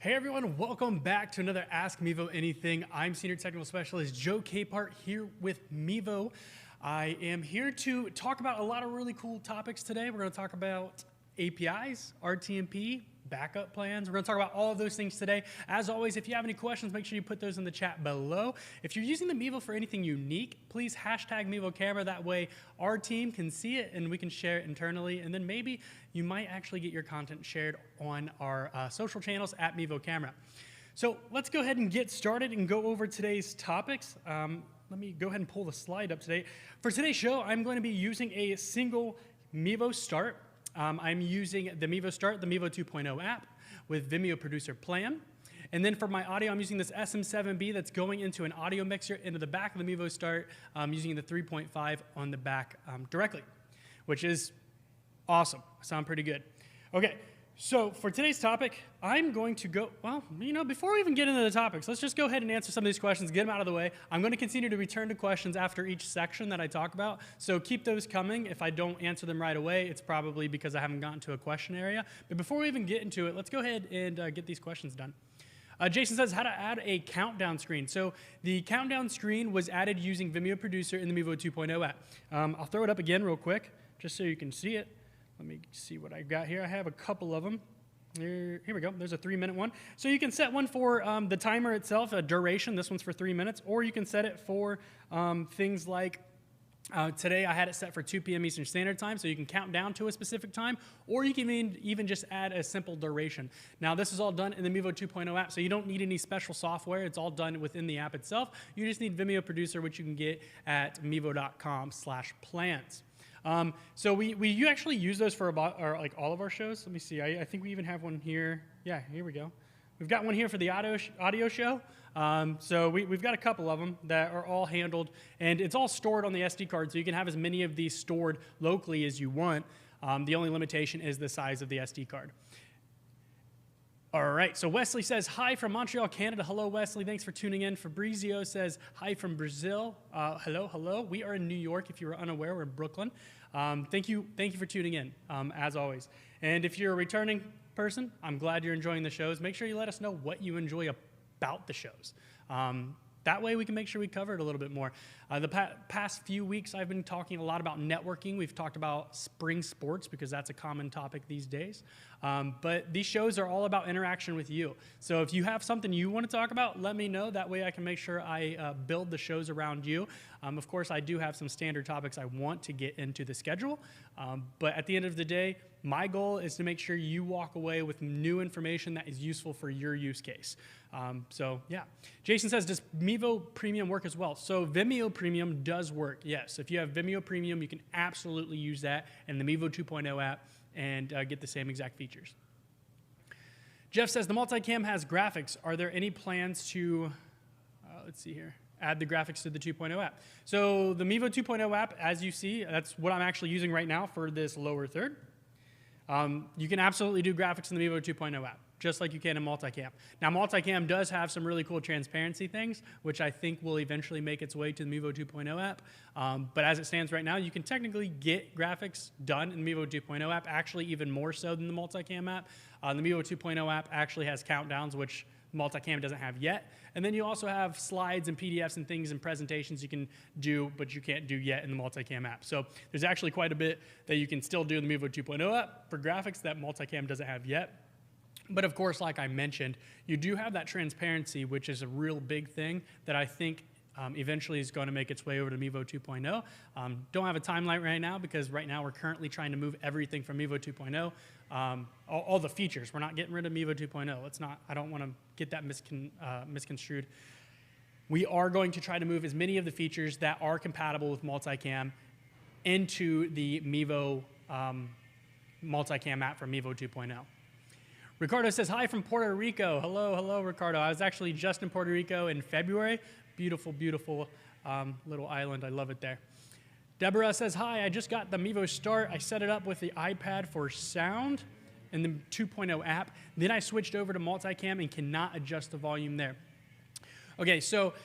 Hey everyone, welcome back to another Ask Mevo Anything. I'm Senior Technical Specialist Joe Capehart here with Mevo. I am here to talk about a lot of really cool topics today. We're going to talk about APIs, RTMP, backup plans. We're going to talk about all of those things today. As always, if you have any questions, make sure you put those in the chat below. If you're using the Mevo for anything unique, please hashtag Mevo Camera. That way our team can see it and we can share it internally. And then maybe you might actually get your content shared on our social channels at Mevo Camera. So let's go ahead and get started and go over today's topics. Let me go ahead and pull the slide up today. For today's show, I'm going to be using a single Vivostart. I'm using the Vivostart, the Mevo 2.0 app with Vimeo Producer Plan. And then for my audio, I'm using this SM7B that's going into an audio mixer into the back of the Vivostart, using the 3.5 on the back directly, which is awesome. Sound pretty good. Okay, so for today's topic, I'm going to go, well, before we even get into the topics, let's just go ahead and answer some of these questions, get them out of the way. I'm going to continue to return to questions after each section that I talk about, so keep those coming. If I don't answer them right away, it's probably because I haven't gotten to a question area. But before we even get into it, let's go ahead and get these questions done. Jason says, how to add a countdown screen. So the countdown screen was added using Vimeo Producer in the Mevo 2.0 app. I'll throw it up again real quick, just so you can see it. Let me see what I got here. I have a couple of them. Here we go. There's a 3-minute one. So you can set one for the timer itself, a duration. This one's for 3 minutes. Or you can set it for things like today I had it set for 2 p.m. Eastern Standard Time, so you can count down to a specific time. Or you can even just add a simple duration. Now, this is all done in the Mevo 2.0 app, so you don't need any special software. It's all done within the app itself. You just need Vimeo Producer, which you can get at mevo.com/plans. So we actually use those for like all of our shows. Let me see. I think we even have one here. Yeah, here we go. We've got one here for the audio show. So we've got a couple of them that are all handled, and it's all stored on the SD card, so you can have as many of these stored locally as you want. The only limitation is the size of the SD card. All right, so Wesley says, hi from Montreal, Canada. Hello, Wesley. Thanks for tuning in. Fabrizio says, hi from Brazil. Hello. We are in New York. If you were unaware, we're in Brooklyn. Thank you for tuning in, as always. And if you're a returning person, I'm glad you're enjoying the shows. Make sure you let us know what you enjoy about the shows. That way we can make sure we cover it a little bit more. The past few weeks, I've been talking a lot about networking. We've talked about spring sports because that's a common topic these days. But these shows are all about interaction with you. So if you have something you want to talk about, let me know. That way I can make sure I build the shows around you. Of course, I do have some standard topics I want to get into the schedule. But at the end of the day, my goal is to make sure you walk away with new information that is useful for your use case. So yeah. Jason says, does Mevo Premium work as well? So Vimeo Premium does work, yes. If you have Vimeo Premium, you can absolutely use that in the Mevo 2.0 app and get the same exact features. Jeff says, the Multicam has graphics. Are there any plans to, let's see here, add the graphics to the 2.0 app? So the Mevo 2.0 app, as you see, that's what I'm actually using right now for this lower third. You can absolutely do graphics in the Mevo 2.0 app, just like you can in Multicam. Now, Multicam does have some really cool transparency things, which I think will eventually make its way to the Mevo 2.0 app. But as it stands right now, you can technically get graphics done in the Mevo 2.0 app, actually even more so than the Multicam app. The Mevo 2.0 app actually has countdowns, which Multicam doesn't have yet. And then you also have slides and PDFs and things and presentations you can do, but you can't do yet in the Multicam app. So there's actually quite a bit that you can still do in the Mevo 2.0 app for graphics that Multicam doesn't have yet. But of course, like I mentioned, you do have that transparency, which is a real big thing that I think eventually is going to make its way over to Mevo 2.0. Don't have a timeline right now because right now we're currently trying to move everything from Mevo 2.0. All the features. We're not getting rid of Mevo 2.0. Let's not. I don't want to get that misconstrued. We are going to try to move as many of the features that are compatible with Multicam into the Mevo Multicam app from Mevo 2.0. Ricardo says, hi from Puerto Rico. Hello, Ricardo. I was actually just in Puerto Rico in February. Beautiful, beautiful little island. I love it there. Deborah says, hi, I just got the Vivostart. I set it up with the iPad for sound in the 2.0 app. Then I switched over to Multicam and cannot adjust the volume there. Okay, so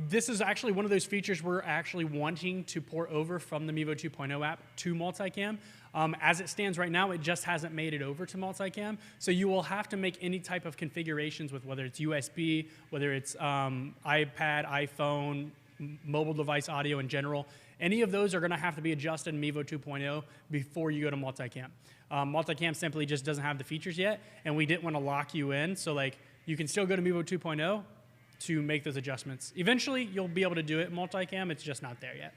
This is actually one of those features we're actually wanting to port over from the Mevo 2.0 app to Multicam. As it stands right now, it just hasn't made it over to Multicam. So you will have to make any type of configurations with whether it's USB, whether it's iPad, iPhone, mobile device audio in general. Any of those are going to have to be adjusted in Mevo 2.0 before you go to Multicam. Multicam simply just doesn't have the features yet, and we didn't want to lock you in. So like you can still go to Mevo 2.0 to make those adjustments. Eventually, you'll be able to do it in Multicam. It's just not there yet.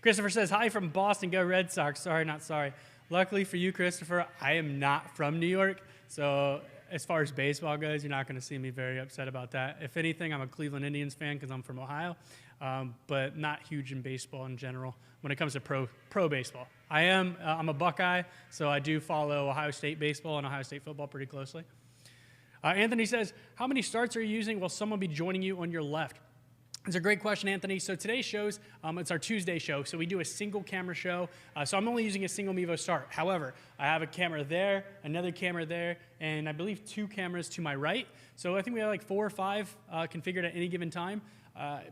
Christopher says, hi from Boston, go Red Sox. Sorry, not sorry. Luckily for you, Christopher, I am not from New York. So as far as baseball goes, you're not going to see me very upset about that. If anything, I'm a Cleveland Indians fan because I'm from Ohio, but not huge in baseball in general when it comes to pro baseball. I'm a Buckeye, so I do follow Ohio State baseball and Ohio State football pretty closely. Anthony says, how many starts are you using? Will someone be joining you on your left? It's a great question, Anthony. So today's shows, it's our Tuesday show. So we do a single camera show. So I'm only using a single Vivostart. However, I have a camera there, another camera there, and I believe 2 cameras to my right. So I think we have like 4 or 5 configured at any given time.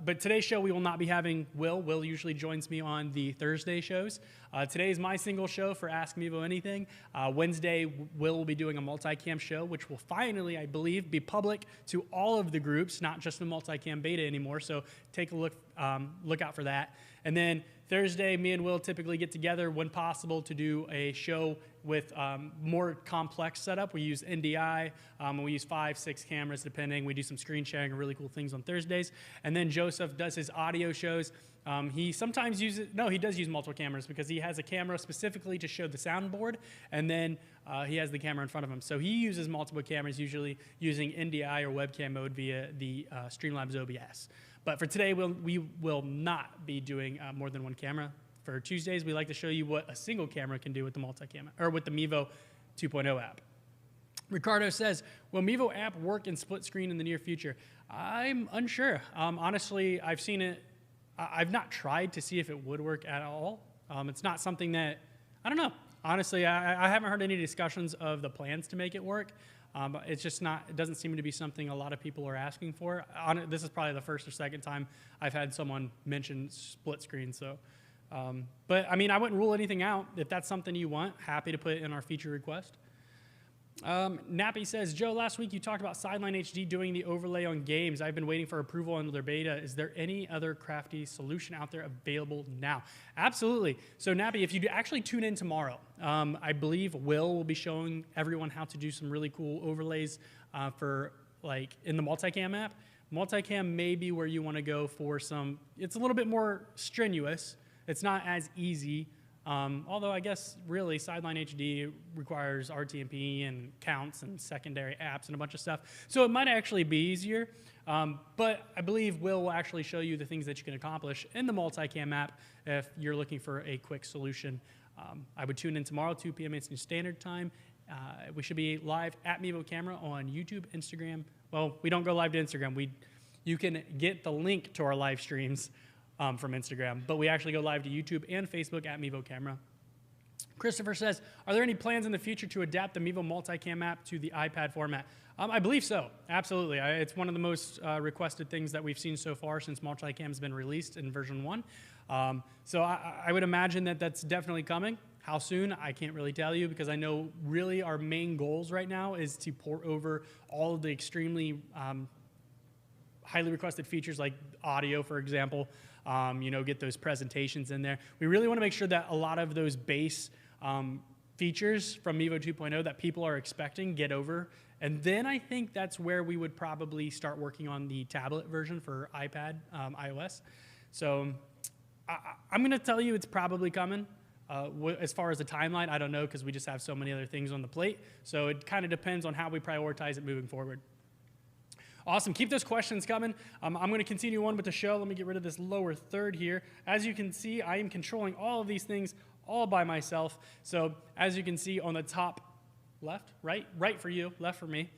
But today's show, we will not be having Will. Will usually joins me on the Thursday shows. Today is my single show for Ask Mevo Anything. Wednesday, Will will be doing a Multicam show, which will finally, I believe, be public to all of the groups, not just the Multicam beta anymore. So take a look out for that. And then Thursday, me and Will typically get together when possible to do a show with more complex setup. We use NDI, and we use 5, 6 cameras depending. We do some screen sharing and really cool things on Thursdays. And then Joseph does his audio shows. He sometimes uses, no, he does use multiple cameras because he has a camera specifically to show the soundboard, and then he has the camera in front of him. So he uses multiple cameras, usually using NDI or webcam mode via the Streamlabs OBS. But for today, we will not be doing more than 1 camera. For Tuesdays, we like to show you what a single camera can do with the Multicam, or with the Mevo 2.0 app. Ricardo says, will Mevo app work in split screen in the near future? I'm unsure. Honestly, I've seen it. I've not tried to see if it would work at all. It's not something that, I don't know. Honestly, I haven't heard any discussions of the plans to make it work. It's just not, it doesn't seem to be something a lot of people are asking for. This is probably the first or second time I've had someone mention split screen. So, but I mean, I wouldn't rule anything out. If that's something you want, happy to put it in our feature request. Nappy says, Joe, last week you talked about Sideline HD doing the overlay on games. I've been waiting for approval under their beta. Is there any other crafty solution out there available now? Absolutely. So Nappy, if you actually tune in tomorrow, I believe Will be showing everyone how to do some really cool overlays for like in the Multicam app. Multicam may be where you want to go for some, it's a little bit more strenuous. It's not as easy. Although I guess really Sideline HD requires RTMP and counts and secondary apps and a bunch of stuff. So it might actually be easier, but I believe Will actually show you the things that you can accomplish in the Multicam app if you're looking for a quick solution. I would tune in tomorrow, 2 p.m. Eastern Standard Time. We should be live at Mevo Camera on YouTube, Instagram. Well, we don't go live to Instagram. You can get the link to our live streams from Instagram, but we actually go live to YouTube and Facebook at Mevo Camera. Christopher says, are there any plans in the future to adapt the Mevo Multicam app to the iPad format? I believe so, absolutely. It's one of the most requested things that we've seen so far since Multicam has been released in version 1. So I would imagine that that's definitely coming. How soon, I can't really tell you, because I know really our main goals right now is to port over all of the extremely highly requested features like audio, for example. Get those presentations in there. We really want to make sure that a lot of those base features from Mevo 2.0 that people are expecting get over. And then I think that's where we would probably start working on the tablet version for iPad, iOS. So I'm going to tell you it's probably coming. As far as the timeline, I don't know, because we just have so many other things on the plate. So it kind of depends on how we prioritize it moving forward. Awesome. Keep those questions coming. I'm going to continue on with the show. Let me get rid of this lower third here. As you can see, I am controlling all of these things all by myself. So as you can see on the top left, right for you, left for me.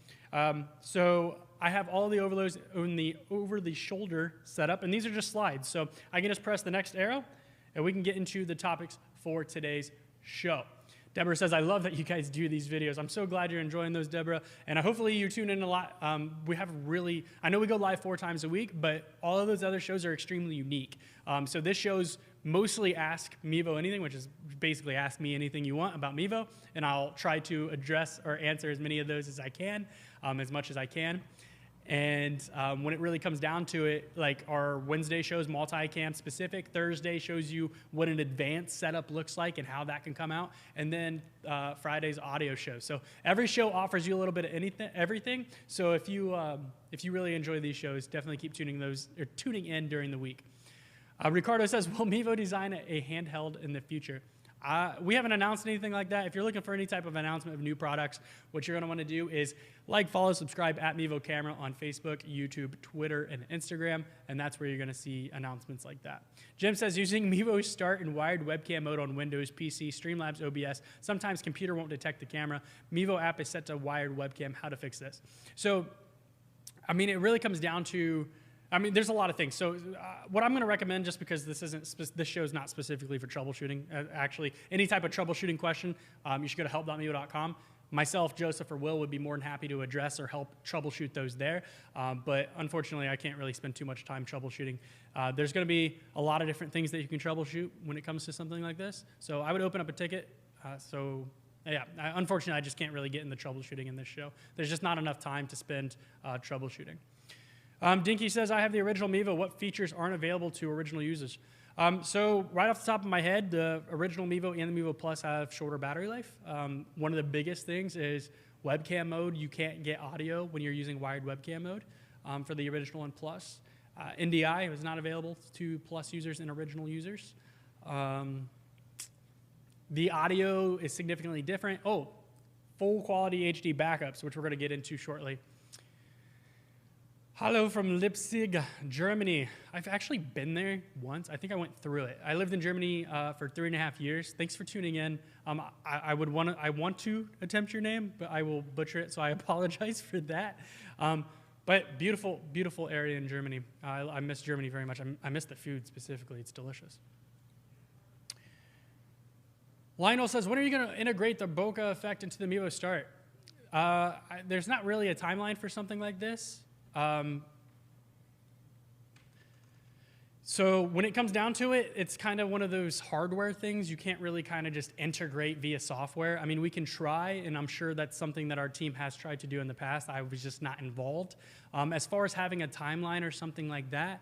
So I have all the overlays on the over-the-shoulder setup, and these are just slides. So I can just press the next arrow, and we can get into the topics for today's show. Deborah says, I love that you guys do these videos. I'm so glad you're enjoying those, Deborah. And hopefully you tune in a lot. I know we go live 4 times a week, but all of those other shows are extremely unique. So this show's mostly Ask Mevo Anything, which is basically ask me anything you want about Mevo. And I'll try to address or answer as many of those as I can, as much as I can. And when it really comes down to it, like our Wednesday shows multicam specific, Thursday shows you what an advanced setup looks like and how that can come out, and then Friday's audio show. So every show offers you a little bit of everything. So if you really enjoy these shows, definitely keep tuning in during the week. Ricardo says, will Mevo design a handheld in the future? We haven't announced anything like that. If you're looking for any type of announcement of new products, what you're going to want to do is like, follow, subscribe at Mevo Camera on Facebook, YouTube, Twitter, and Instagram, and that's where you're going to see announcements like that. Jim says, using Vivostart in wired webcam mode on Windows, PC, Streamlabs, OBS, sometimes computer won't detect the camera. Mevo app is set to wired webcam. How to fix this? So, I mean, it really comes down to, there's a lot of things. So what I'm going to recommend, just because this show is not specifically for troubleshooting, actually, any type of troubleshooting question, you should go to help.mevo.com. Myself, Joseph, or Will would be more than happy to address or help troubleshoot those there. But unfortunately, I can't really spend too much time troubleshooting. There's going to be a lot of different things that you can troubleshoot when it comes to something like this. So I would open up a ticket. Unfortunately, I just can't really get in the troubleshooting in this show. There's just not enough time to spend troubleshooting. Dinky says, I have the original Mevo. What features aren't available to original users? So right off the top of my head, the original Mevo and the Mevo Plus have shorter battery life. One of the biggest things is webcam mode. You can't get audio when you're using wired webcam mode for the original and Plus. NDI was not available to Plus users and original users. The audio is significantly different. Oh, full quality HD backups, which we're going to get into shortly. Hello from Leipzig, Germany. I've actually been there once. I think I went through it. I lived in Germany for 3.5 years. Thanks for tuning in. I want to attempt your name, but I will butcher it, so I apologize for that. But beautiful, beautiful area in Germany. I miss Germany very much. I miss the food specifically. It's delicious. Lionel says, when are you going to integrate the bokeh effect into the Vivostart? There's not really a timeline for something like this. So when it comes down to it, it's kind of one of those hardware things you can't really kind of just integrate via software. I mean, we can try, and I'm sure that's something that our team has tried to do in the past. I was just not involved. As far as having a timeline or something like that,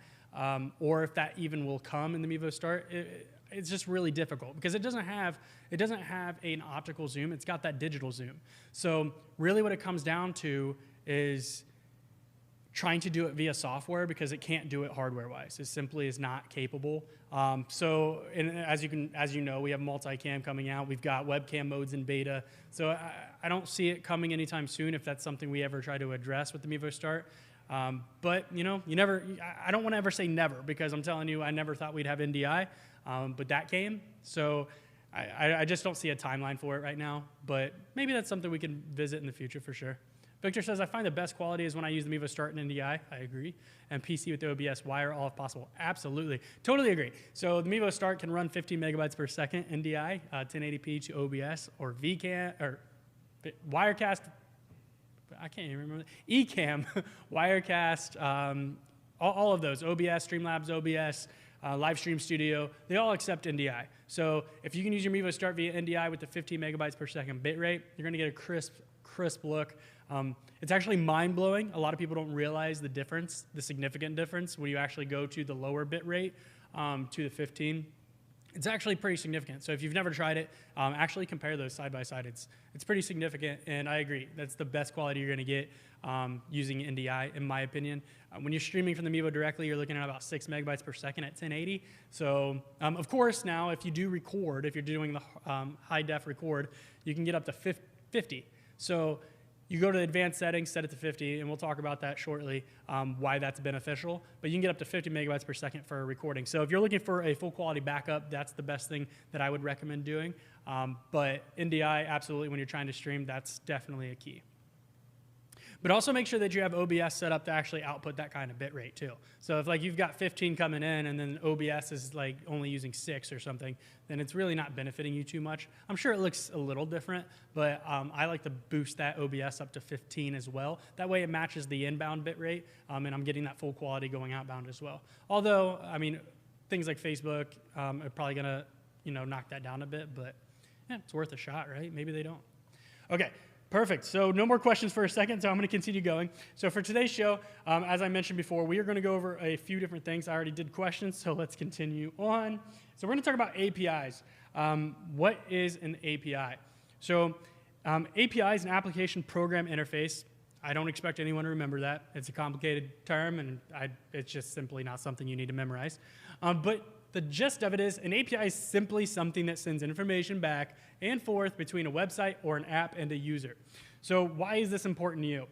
or if that even will come in the Vivostart, it's just really difficult because it doesn't have an optical zoom. It's got that digital zoom. So really what it comes down to is trying to do it via software because it can't do it hardware-wise. It simply is not capable. As you know, we have multicam coming out. We've got webcam modes in beta. So I don't see it coming anytime soon if that's something we ever try to address with the Vivostart. But I don't want to ever say never because I'm telling you, I never thought we'd have NDI, but that came. So I just don't see a timeline for it right now. But maybe that's something we can visit in the future for sure. Victor says, I find the best quality is when I use the Vivostart and NDI. I agree. And PC with the OBS wire, all if possible. Absolutely. Totally agree. So the Vivostart can run 15 megabytes per second NDI, 1080p to OBS, or VCam, or Wirecast. I can't even remember. Ecamm, Wirecast, all of those. OBS, Streamlabs, OBS, Livestream Studio. They all accept NDI. So if you can use your Vivostart via NDI with the 15 megabytes per second bitrate, you're going to get a crisp look. It's actually mind-blowing. A lot of people don't realize the difference, the significant difference when you actually go to the lower bit rate to the 15. It's actually pretty significant. So if you've never tried it, actually compare those side by side. It's pretty significant, and I agree. That's the best quality you're going to get using NDI, in my opinion. When you're streaming from the Mevo directly, you're looking at about 6 megabytes per second at 1080. So of course, now if you do record, if you're doing the high def record, you can get up to 50. So you go to the advanced settings, set it to 50, and we'll talk about that shortly, why that's beneficial. But you can get up to 50 megabytes per second for a recording. So if you're looking for a full quality backup, that's the best thing that I would recommend doing. But NDI, absolutely, when you're trying to stream, that's definitely a key. But also make sure that you have OBS set up to actually output that kind of bit rate too. So if like you've got 15 coming in and then OBS is like only using 6 or something, then it's really not benefiting you too much. I'm sure it looks a little different, but I like to boost that OBS up to 15 as well. That way it matches the inbound bit rate, and I'm getting that full quality going outbound as well. Although, I mean, things like Facebook are probably gonna, knock that down a bit, but yeah, it's worth a shot, right? Maybe they don't. Okay. Perfect. So no more questions for a second, so I'm going to continue going. So for today's show, as I mentioned before, we are going to go over a few different things. I already did questions, so let's continue on. So we're going to talk about APIs. What is an API? So API is an application program interface. I don't expect anyone to remember that. It's a complicated term, and it's just simply not something you need to memorize. But the gist of it is an API is simply something that sends information back and forth between a website or an app and a user. So why is this important to you?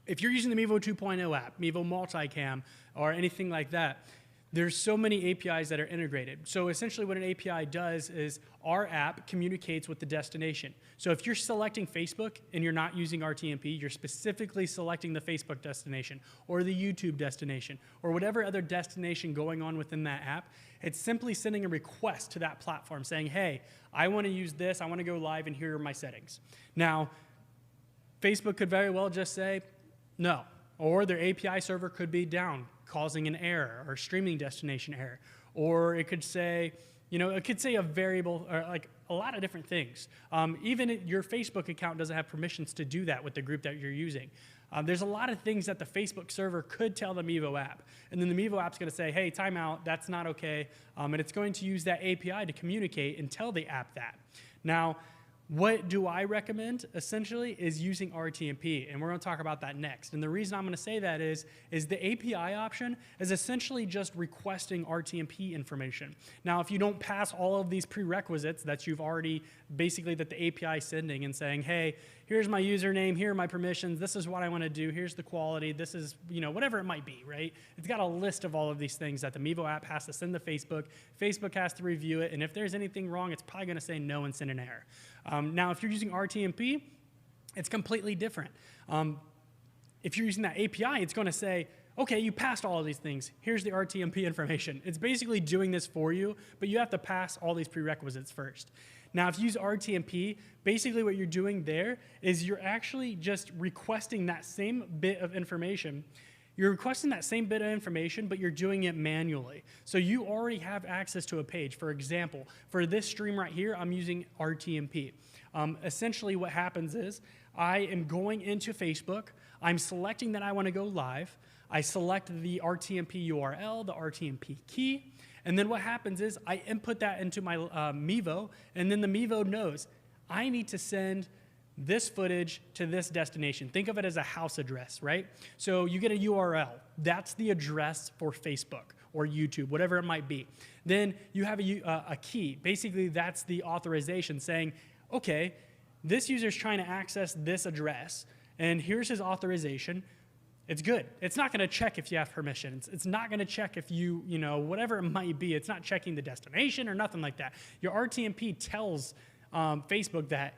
If you're using the Mevo 2.0 app, Mevo Multicam, or anything like that, there's so many APIs that are integrated. So essentially what an API does is our app communicates with the destination. So if you're selecting Facebook and you're not using RTMP, you're specifically selecting the Facebook destination or the YouTube destination or whatever other destination going on within that app, it's simply sending a request to that platform saying, hey, I want to use this, I want to go live, and here are my settings. Now, Facebook could very well just say no, or their API server could be down, causing an error or streaming destination error. Or it could say, it could say a variable, or like a lot of different things. Even your Facebook account doesn't have permissions to do that with the group that you're using. There's a lot of things that the Facebook server could tell the Mevo app. And then the Mevo app's going to say, hey, timeout, that's not okay. And it's going to use that API to communicate and tell the app that. Now, what do I recommend, essentially, is using RTMP, and we're going to talk about that next. And the reason I'm going to say that is the API option is essentially just requesting RTMP information. Now, if you don't pass all of these prerequisites that you've already, basically that the API is sending and saying, hey, here's my username, here are my permissions, this is what I want to do, here's the quality, this is, whatever it might be, right? It's got a list of all of these things that the Mevo app has to send to Facebook. Facebook has to review it, and if there's anything wrong, it's probably going to say no and send an error. Now, if you're using RTMP, it's completely different. If you're using that API, it's going to say, okay, you passed all of these things. Here's the RTMP information. It's basically doing this for you, but you have to pass all these prerequisites first. Now, if you use RTMP, basically what you're doing there is you're actually just requesting that same bit of information. You're requesting that same bit of information, but you're doing it manually. So you already have access to a page. For example, for this stream right here, I'm using RTMP. Essentially what happens is I am going into Facebook. I'm selecting that I want to go live. I select the RTMP URL, the RTMP key. And then what happens is I input that into my Mevo, and then the Mevo knows I need to send this footage to this destination. Think of it as a house address, right? So you get a URL. That's the address for Facebook or YouTube, whatever it might be. Then you have a key. Basically, that's the authorization saying, okay, this user's trying to access this address, and here's his authorization. It's good. It's not going to check if you have permissions. It's not going to check if you whatever it might be. It's not checking the destination or nothing like that. Your RTMP tells Facebook that,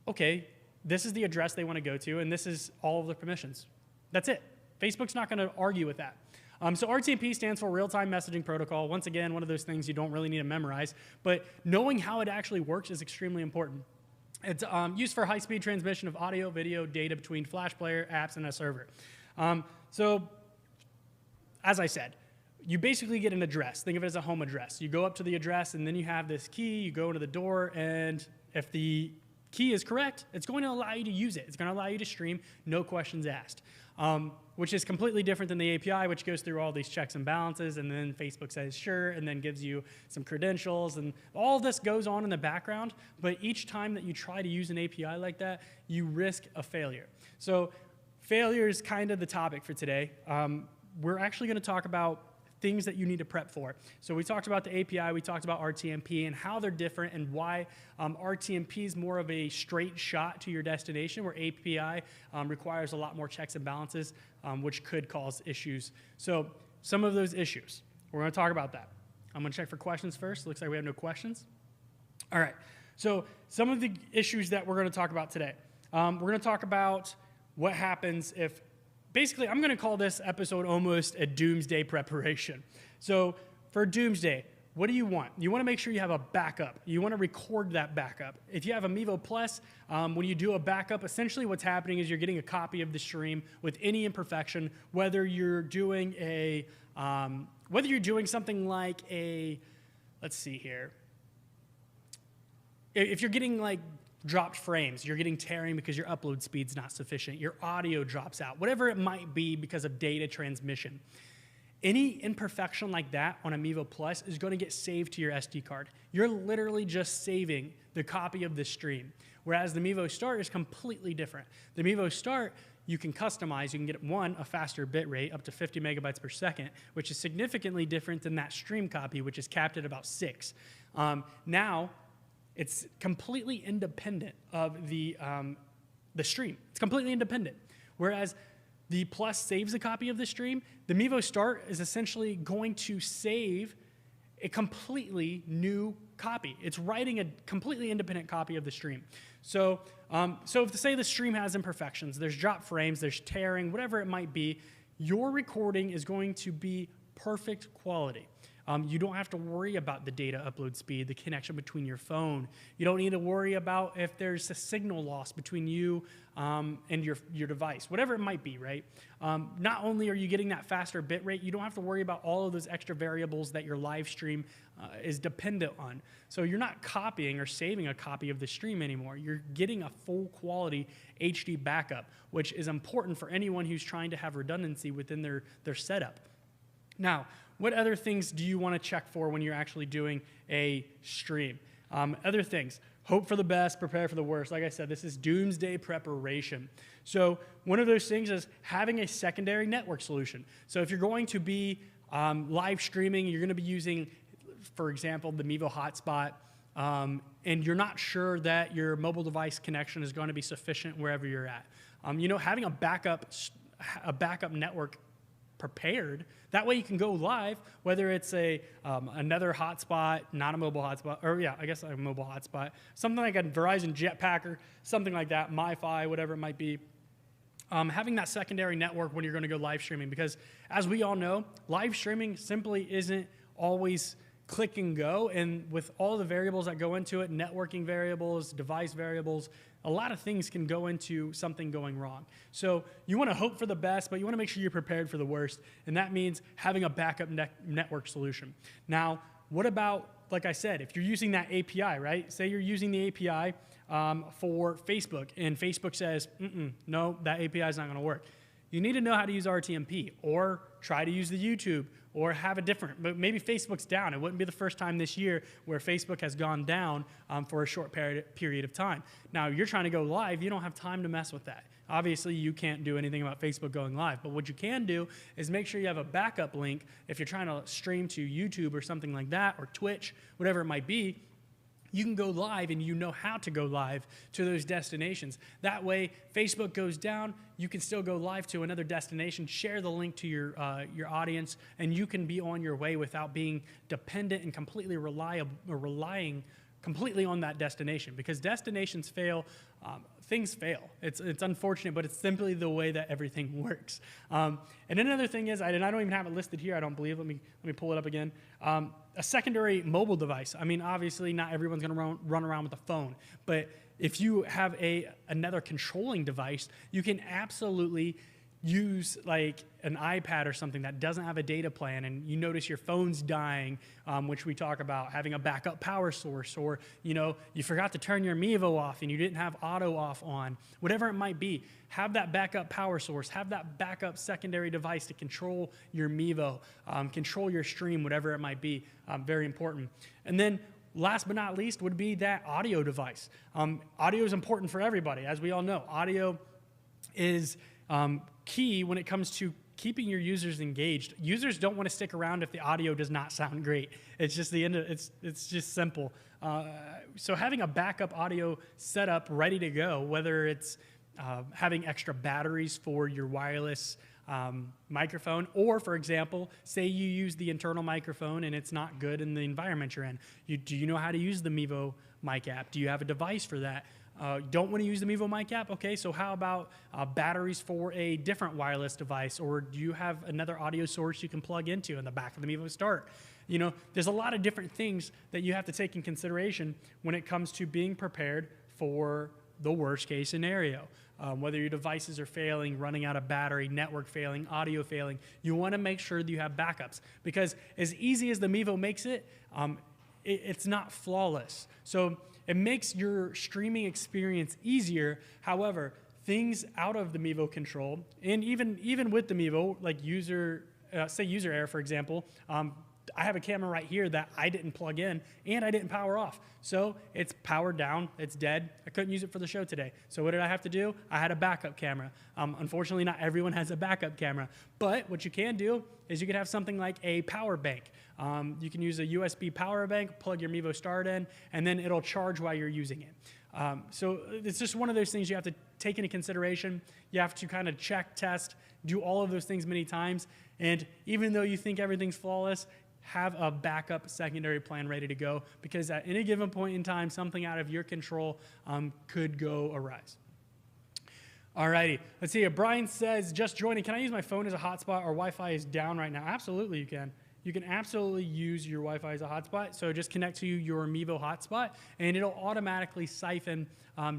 okay, this is the address they want to go to, and this is all of the permissions. That's it. Facebook's not going to argue with that. So RTMP stands for Real-Time Messaging Protocol. Once again, one of those things you don't really need to memorize, but knowing how it actually works is extremely important. It's used for high-speed transmission of audio, video, data between Flash player, apps, and a server. So, as I said, you basically get an address. Think of it as a home address. You go up to the address, and then you have this key. You go into the door, and if the key is correct, it's going to allow you to use it. It's going to allow you to stream, no questions asked, which is completely different than the API, which goes through all these checks and balances, and then Facebook says sure, and then gives you some credentials, and all of this goes on in the background, but each time that you try to use an API like that, you risk a failure. So failure is kind of the topic for today. We're actually going to talk about things that you need to prep for. So we talked about the API, we talked about RTMP and how they're different and why RTMP is more of a straight shot to your destination, where API requires a lot more checks and balances, which could cause issues. So some of those issues, we're going to talk about that. I'm going to check for questions first. Looks like we have no questions. All right. So some of the issues that we're going to talk about today. We're going to talk about what happens if, basically, I'm going to call this episode almost a doomsday preparation. So for doomsday, what do you want? You want to make sure you have a backup. You want to record that backup. If you have a Mevo Plus, when you do a backup, essentially what's happening is you're getting a copy of the stream with any imperfection, whether you're doing something like a, let's see here. If you're getting like dropped frames, you're getting tearing because your upload speed's not sufficient, your audio drops out, whatever it might be because of data transmission. Any imperfection like that on a Mevo Plus is going to get saved to your SD card. You're literally just saving the copy of the stream, whereas the Vivostart is completely different. The Vivostart, you can customize. You can get, a faster bit rate, up to 50 megabytes per second, which is significantly different than that stream copy, which is capped at about 6. Now, it's completely independent of the stream. It's completely independent. Whereas the Plus saves a copy of the stream, the Vivostart is essentially going to save a completely new copy. It's writing a completely independent copy of the stream. So, if to say the stream has imperfections, there's drop frames, there's tearing, whatever it might be, your recording is going to be perfect quality. You don't have to worry about the data upload speed, the connection between your phone. You don't need to worry about if there's a signal loss between you and your device, whatever it might be, right? Not only are you getting that faster bit rate, you don't have to worry about all of those extra variables that your live stream is dependent on. So you're not copying or saving a copy of the stream anymore. You're getting a full quality HD backup, which is important for anyone who's trying to have redundancy within their setup. Now, what other things do you want to check for when you're actually doing a stream? Other things, hope for the best, prepare for the worst. Like I said, this is doomsday preparation. So one of those things is having a secondary network solution. So if you're going to be live streaming, you're going to be using, for example, the Mevo hotspot, and you're not sure that your mobile device connection is going to be sufficient wherever you're at. Having a backup network prepared, that way you can go live, whether it's another hotspot, not a mobile hotspot, or yeah, I guess a mobile hotspot, something like a Verizon Jetpacker, something like that, MiFi, whatever it might be. Having that secondary network when you're going to go live streaming, because as we all know, live streaming simply isn't always click and go, and with all the variables that go into it, networking variables, device variables, a lot of things can go into something going wrong. So you want to hope for the best, but you want to make sure you're prepared for the worst, and that means having a backup network solution. Now, what about, like I said, if you're using that API, right? Say you're using the API for Facebook, and Facebook says, no, that API is not going to work. You need to know how to use RTMP, or try to use the YouTube, or have a different, but maybe Facebook's down. It wouldn't be the first time this year where Facebook has gone down for a short period of time. Now, you're trying to go live, you don't have time to mess with that. Obviously, you can't do anything about Facebook going live, but what you can do is make sure you have a backup link if you're trying to stream to YouTube or something like that, or Twitch, whatever it might be. You can go live, and you know how to go live to those destinations. That way, Facebook goes down, you can still go live to another destination, share the link to your audience, and you can be on your way without being dependent and completely relying completely on that destination. Because destinations fail, things fail. It's unfortunate, but it's simply the way that everything works. And another thing is, and I don't even have it listed here, I don't believe. Let me pull it up again. A secondary mobile device. I mean, obviously, not everyone's going to run around with a phone, but if you have another controlling device, you can absolutely use like an iPad or something that doesn't have a data plan, and you notice your phone's dying, which we talk about, having a backup power source, or you forgot to turn your Mevo off and you didn't have auto off on, whatever it might be. Have that backup power source, have that backup secondary device to control your Mevo, control your stream, whatever it might be. Very important. And then last but not least would be that audio device. Audio is important for everybody. As we all know, audio is key when it comes to keeping your users engaged. Users don't want to stick around if the audio does not sound great. It's just it's just simple. So having a backup audio setup ready to go, whether it's having extra batteries for your wireless microphone, or for example, say you use the internal microphone and it's not good in the environment you're in. Do you know how to use the Mevo mic app? Do you have a device for that? Don't want to use the Mevo mic app? Okay, so how about batteries for a different wireless device? Or do you have another audio source you can plug into in the back of the Vivostart? You know, there's a lot of different things that you have to take in consideration when it comes to being prepared for the worst case scenario. Whether your devices are failing, running out of battery, network failing, audio failing, you want to make sure that you have backups. Because as easy as the Mevo makes it, it's not flawless. So it makes your streaming experience easier. However, things out of the Mevo control, and even with the Mevo, like say user error, for example, I have a camera right here that I didn't plug in and I didn't power off. So it's powered down, it's dead. I couldn't use it for the show today. So what did I have to do? I had a backup camera. Unfortunately, not everyone has a backup camera. But what you can do is you can have something like a power bank. You can use a USB power bank, plug your Vivostart in, and then it'll charge while you're using it. So it's just one of those things you have to take into consideration. You have to kind of check, test, do all of those things many times. And even though you think everything's flawless, have a backup secondary plan ready to go, because at any given point in time, something out of your control could go awry. Alrighty, let's see. Brian says, just joining, can I use my phone as a hotspot or Wi-Fi is down right now? Absolutely you can. You can absolutely use your Wi-Fi as a hotspot. So just connect to your Mevo hotspot and it'll automatically siphon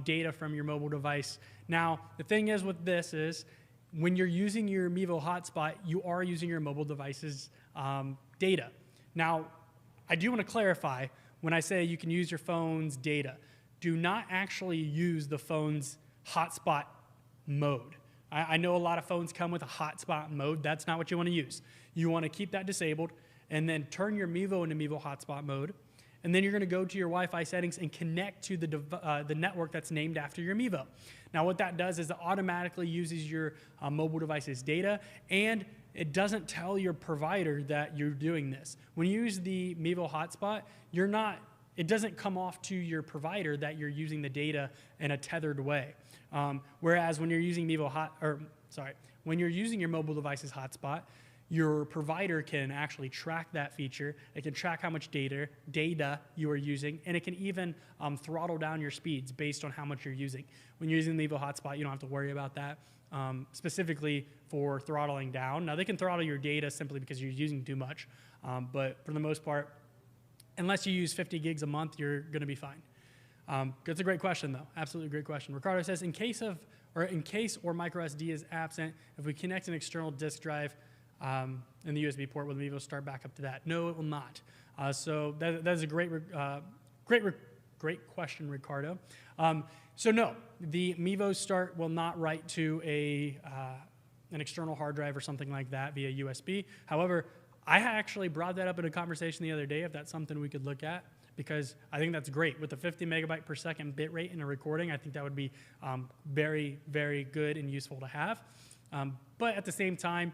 data from your mobile device. Now, the thing is with this is when you're using your Mevo hotspot, you are using your mobile device's data. Now, I do want to clarify when I say you can use your phone's data. Do not actually use the phone's hotspot mode. I know a lot of phones come with a hotspot mode. That's not what you want to use. You want to keep that disabled and then turn your Mevo into Mevo hotspot mode. And then you're going to go to your Wi-Fi settings and connect to the network that's named after your Mevo. Now, what that does is it automatically uses your mobile device's data, and it doesn't tell your provider that you're doing this. When you use the Mevo hotspot, it doesn't come off to your provider that you're using the data in a tethered way. Whereas when you're using when you're using your mobile device's hotspot, your provider can actually track that feature. It can track how much data you are using, and it can even throttle down your speeds based on how much you're using. When you're using the Mevo hotspot, you don't have to worry about that, specifically for throttling down. Now, they can throttle your data simply because you're using too much, but for the most part, unless you use 50 gigs a month, you're going to be fine. That's a great question, though. Absolutely great question. Ricardo says, in case or micro SD is absent, if we connect an external disk drive in the USB port, will the Vivostart back up to that? No, it will not. So that is a great question, Ricardo. So no, the Vivostart will not write to an external hard drive or something like that via USB. However, I actually brought that up in a conversation the other day if that's something we could look at, because I think that's great. With the 50 megabyte per second bit rate in a recording, I think that would be very, very good and useful to have. But at the same time,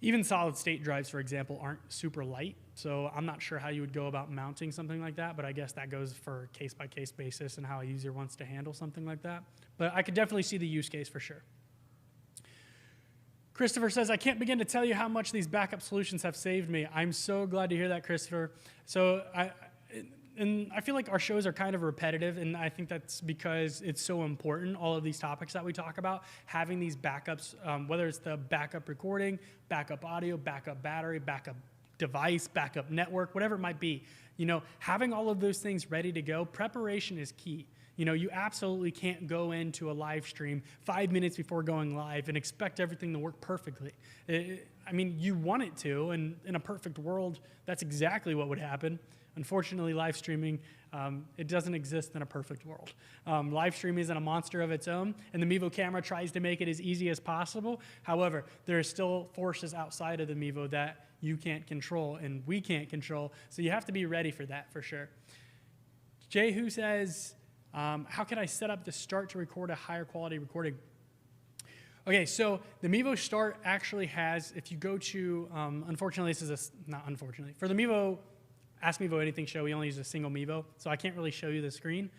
even solid state drives, for example, aren't super light. So I'm not sure how you would go about mounting something like that, but I guess that goes for case-by-case basis and how a user wants to handle something like that. But I could definitely see the use case for sure. Christopher says, I can't begin to tell you how much these backup solutions have saved me. I'm so glad to hear that, Christopher. So I feel like our shows are kind of repetitive, and I think that's because it's so important, all of these topics that we talk about, having these backups, whether it's the backup recording, backup audio, backup battery, backup device, backup network, whatever it might be. You know, having all of those things ready to go, preparation is key. You know, you absolutely can't go into a live stream 5 minutes before going live and expect everything to work perfectly. I mean, you want it to, and in a perfect world, that's exactly what would happen. Unfortunately, live streaming, it doesn't exist in a perfect world. Live streaming isn't a monster of its own, and the Mevo camera tries to make it as easy as possible. However, there are still forces outside of the Mevo that you can't control and we can't control, so you have to be ready for that for sure. Jay, who says, how can I set up the start to record a higher quality recording? Okay, so the Vivostart actually has, if you go to, unfortunately, this is not unfortunately, for the Mevo Ask Mevo Anything show, we only use a single Mevo, so I can't really show you the screen.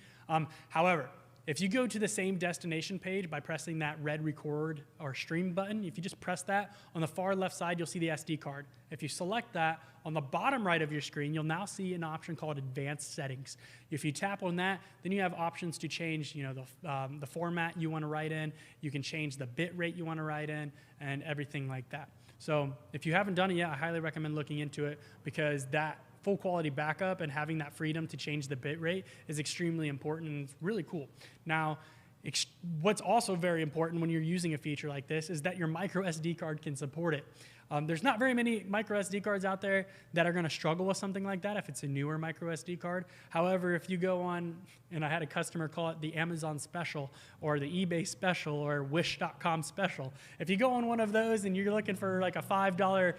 However, if you go to the same destination page by pressing that red record or stream button, if you just press that, on the far left side, you'll see the SD card. If you select that, on the bottom right of your screen, you'll now see an option called Advanced Settings. If you tap on that, then you have options to change the format you want to write in. You can change the bit rate you want to write in and everything like that. So if you haven't done it yet, I highly recommend looking into it because that full quality backup and having that freedom to change the bit rate is extremely important and it's really cool. Now, what's also very important when you're using a feature like this is that your micro SD card can support it. There's not very many micro SD cards out there that are going to struggle with something like that if it's a newer micro SD card. However, if you go on, and I had a customer call it the Amazon special or the eBay special or Wish.com special. If you go on one of those and you're looking for like a $5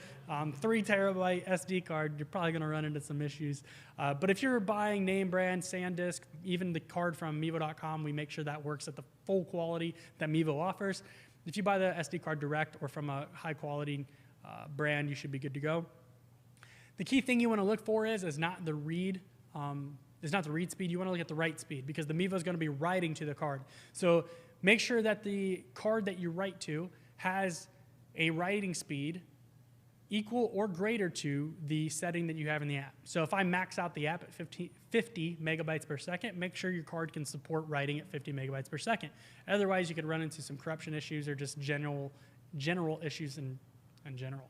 3 terabyte SD card, you're probably going to run into some issues. But if you're buying name brand, SanDisk, even the card from Mevo.com, we make sure that works at the full quality that Mevo offers. If you buy the SD card direct or from a high quality brand, you should be good to go. The key thing you want to look for is not the read speed. You want to look at the write speed because the Mevo is going to be writing to the card. So make sure that the card that you write to has a writing speed equal or greater to the setting that you have in the app. So if I max out the app at 50 megabytes per second, make sure your card can support writing at 50 megabytes per second. Otherwise, you could run into some corruption issues or just general issues in general.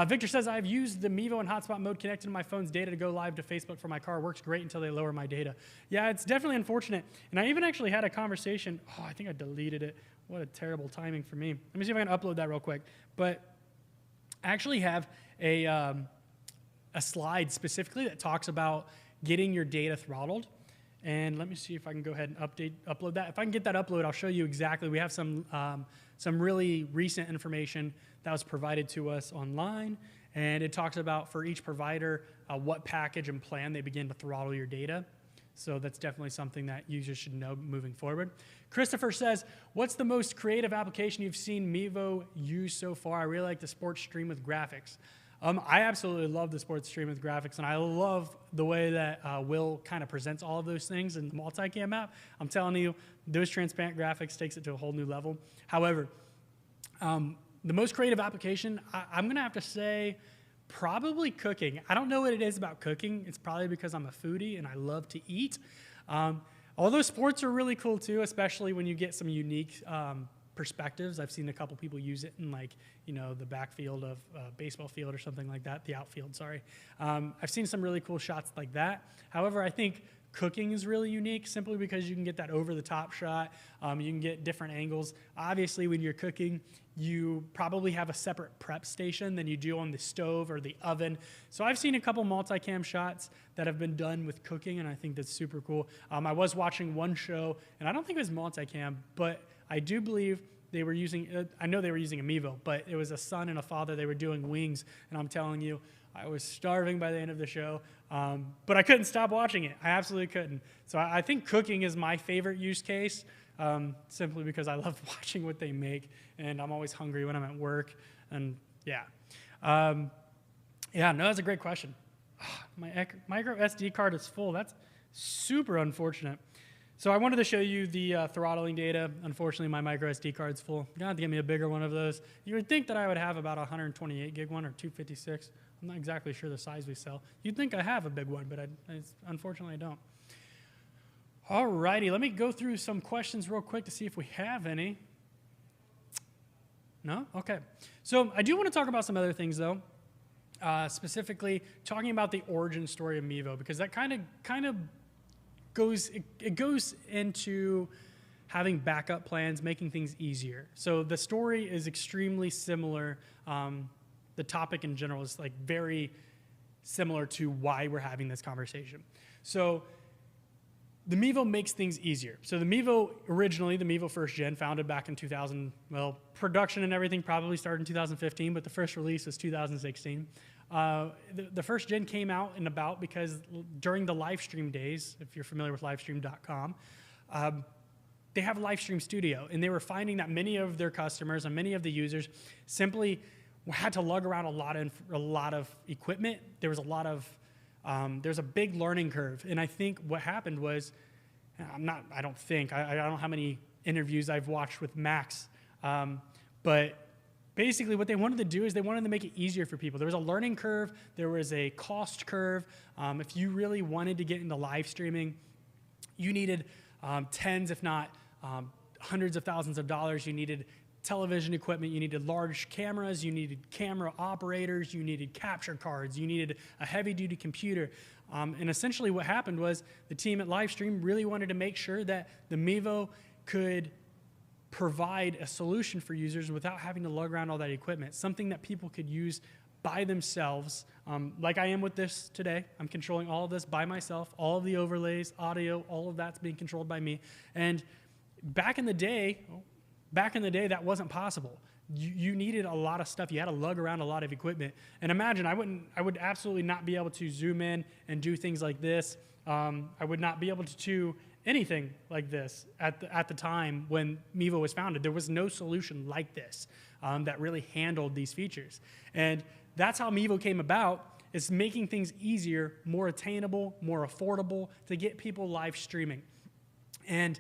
Victor says, I've used the Mevo and hotspot mode connected to my phone's data to go live to Facebook for my car. Works great until they lower my data. Yeah, it's definitely unfortunate. And I even actually had a conversation. Oh, I think I deleted it. What a terrible timing for me. Let me see if I can upload that real quick. But I actually have a slide specifically that talks about getting your data throttled. And let me see if I can go ahead and upload that. If I can get that upload, I'll show you exactly. We have some really recent information that was provided to us online, and it talks about for each provider what package and plan they begin to throttle your data. So that's definitely something that users should know moving forward. Christopher says, what's the most creative application you've seen Mevo use so far? I really like the sports stream with graphics. I absolutely love the sports stream with graphics, and I love the way that Will kind of presents all of those things in the Multicam app. I'm telling you, those transparent graphics takes it to a whole new level. However, the most creative application, I'm going to have to say probably cooking. I don't know what it is about cooking. It's probably because I'm a foodie and I love to eat. Although sports are really cool too, especially when you get some unique perspectives. I've seen a couple people use it in the backfield of a baseball field or something like that, the outfield, sorry. I've seen some really cool shots like that. However, I think cooking is really unique simply because you can get that over-the-top shot. You can get different angles. Obviously, when you're cooking, you probably have a separate prep station than you do on the stove or the oven. So I've seen a couple multicam shots that have been done with cooking, and I think that's super cool. I was watching one show, and I don't think it was multicam, but I do believe they were using, I know they were using a Mevo, but it was a son and a father. They were doing wings, and I'm telling you, I was starving by the end of the show, but I couldn't stop watching it. I absolutely couldn't. So I think cooking is my favorite use case, simply because I love watching what they make, and I'm always hungry when I'm at work, and yeah. Yeah, no, that's a great question. My micro SD card is full. That's super unfortunate. So I wanted to show you the throttling data. Unfortunately, my micro SD card's full. You're gonna have to get me a bigger one of those. You would think that I would have about a 128 gig one or 256. I'm not exactly sure the size we sell. You'd think I have a big one, but unfortunately I don't. All righty, let me go through some questions real quick to see if we have any. No? Okay. So I do want to talk about some other things though. Specifically talking about the origin story of Mevo, because that kind of goes into having backup plans, making things easier. So the story is extremely similar. The topic in general is very similar to why we're having this conversation. So the Mevo makes things easier. So the Mevo, originally, the Mevo first gen, founded back in 2000, well, production and everything probably started in 2015, but the first release was 2016. The first gen came out and about because during the live stream days, if you're familiar with livestream.com, they have a live stream studio, and they were finding that many of their customers and many of the users simply had to lug around a lot of equipment. There was a big learning curve, and I think what happened was, I don't think, I don't know how many interviews I've watched with Max, but basically what they wanted to do is they wanted to make it easier for people. There was a learning curve, there was a cost curve. If you really wanted to get into live streaming, you needed tens, if not hundreds of thousands of dollars. You needed television equipment, you needed large cameras, you needed camera operators, you needed capture cards, you needed a heavy-duty computer. And essentially what happened was the team at Livestream really wanted to make sure that the Mevo could provide a solution for users without having to lug around all that equipment, something that people could use by themselves, like I am with this today. I'm controlling all of this by myself, all of the overlays, audio, all of that's being controlled by me. And back in the day, that wasn't possible. You needed a lot of stuff. You had to lug around a lot of equipment. And imagine, I would absolutely not be able to zoom in and do things like this. I would not be able to do anything like this at the time when Mevo was founded. There was no solution like this that really handled these features. And that's how Mevo came about, is making things easier, more attainable, more affordable to get people live streaming. And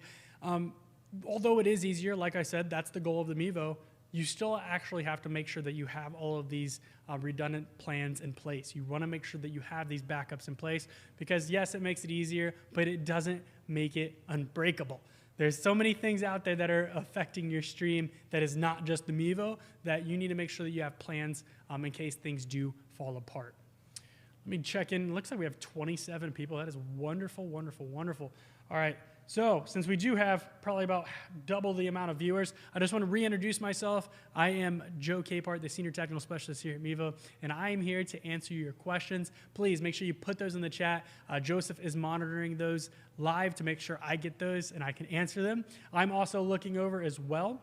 although it is easier, like I said, that's the goal of the Mevo, you still actually have to make sure that you have all of these redundant plans in place. You want to make sure that you have these backups in place because, yes, it makes it easier, but it doesn't make it unbreakable. There's so many things out there that are affecting your stream that is not just the Mevo that you need to make sure that you have plans in case things do fall apart. Let me check in. It looks like we have 27 people. That is wonderful, wonderful, wonderful. All right. So since we do have probably about double the amount of viewers, I just want to reintroduce myself. I am Joe Capehart, the Senior Technical Specialist here at Mevo, and I am here to answer your questions. Please make sure you put those in the chat. Joseph is monitoring those live to make sure I get those and I can answer them. I'm also looking over as well.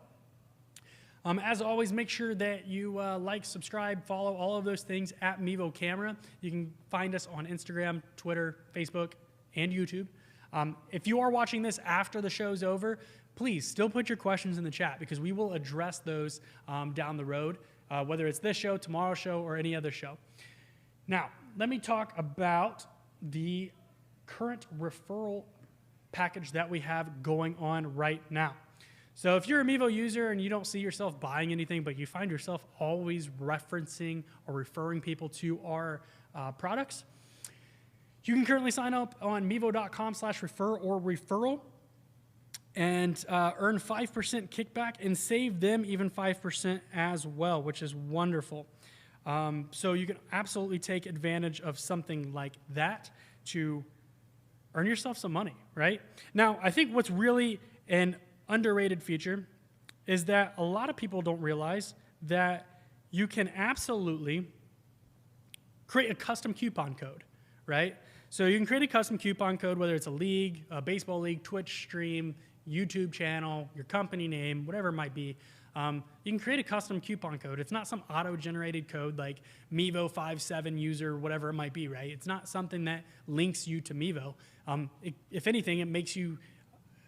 As always, make sure that you like, subscribe, follow all of those things at Mevo Camera. You can find us on Instagram, Twitter, Facebook, and YouTube. If you are watching this after the show's over, please still put your questions in the chat because we will address those down the road, whether it's this show, tomorrow's show, or any other show. Now, let me talk about the current referral package that we have going on right now. So if you're a Mevo user and you don't see yourself buying anything, but you find yourself always referencing or referring people to our products, you can currently sign up on mevo.com/refer or referral and earn 5% kickback and save them even 5% as well, which is wonderful. So you can absolutely take advantage of something like that to earn yourself some money, right? Now, I think what's really an underrated feature is that a lot of people don't realize that you can absolutely create a custom coupon code, right? So you can create a custom coupon code, whether it's a league, a baseball league, Twitch stream, YouTube channel, your company name, whatever it might be. You can create a custom coupon code. It's not some auto-generated code like Mevo57 user, whatever it might be, right? It's not something that links you to Mevo. If anything, it makes you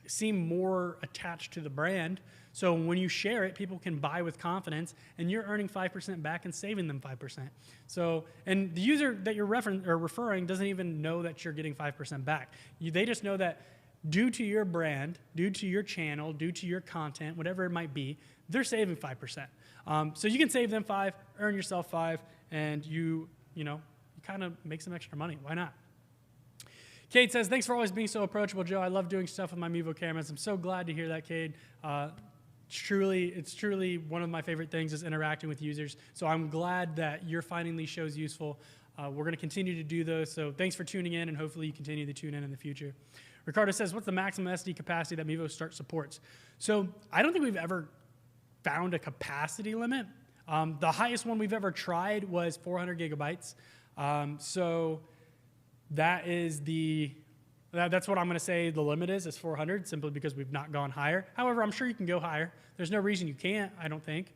seem more attached to the brand. So when you share it, people can buy with confidence, and you're earning 5% back and saving them 5%. So, and the user that you're referring doesn't even know that you're getting 5% back. They just know that due to your brand, due to your channel, due to your content, whatever it might be, they're saving 5%. So you can save them 5, earn yourself 5, and you kind of make some extra money. Why not? Cade says, thanks for always being so approachable, Joe. I love doing stuff with my Mevo cameras. I'm so glad to hear that, Cade. It's truly one of my favorite things is interacting with users. So I'm glad that you're finding these shows useful. We're going to continue to do those. So thanks for tuning in, and hopefully you continue to tune in the future. Ricardo says, what's the maximum SD capacity that Vivostart supports? So I don't think we've ever found a capacity limit. The highest one we've ever tried was 400 gigabytes. So that is that's what I'm going to say the limit is 400, simply because we've not gone higher. However, I'm sure you can go higher. There's no reason you can't, I don't think.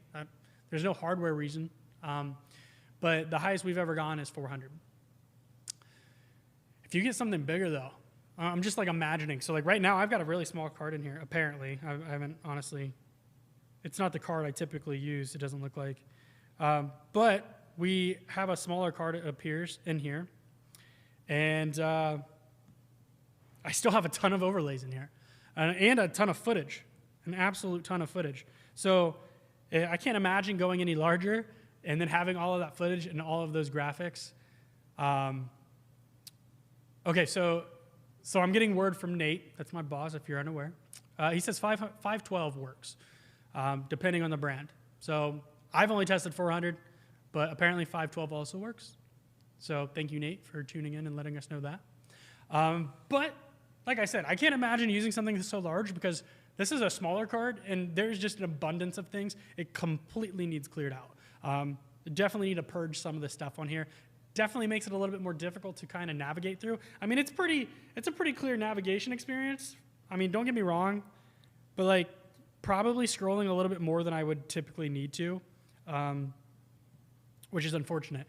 There's no hardware reason. But the highest we've ever gone is 400. If you get something bigger, though, I'm just like imagining. So like right now, I've got a really small card in here, apparently. I haven't, honestly, it's not the card I typically use, it doesn't look like. But we have a smaller card, it appears, in here. And I I still have a ton of overlays in here and a ton of footage, an absolute ton of footage. So I can't imagine going any larger and then having all of that footage and all of those graphics. Okay, so I'm getting word from Nate. That's my boss, if you're unaware. He says 512 works, depending on the brand. So I've only tested 400, but apparently 512 also works. So thank you, Nate, for tuning in and letting us know that. But like I said, I can't imagine using something that's so large because this is a smaller card, and there's just an abundance of things. It completely needs cleared out. Definitely need to purge some of the stuff on here. Definitely makes it a little bit more difficult to kind of navigate through. I mean, it's a pretty clear navigation experience. I mean, don't get me wrong, but like probably scrolling a little bit more than I would typically need to, which is unfortunate.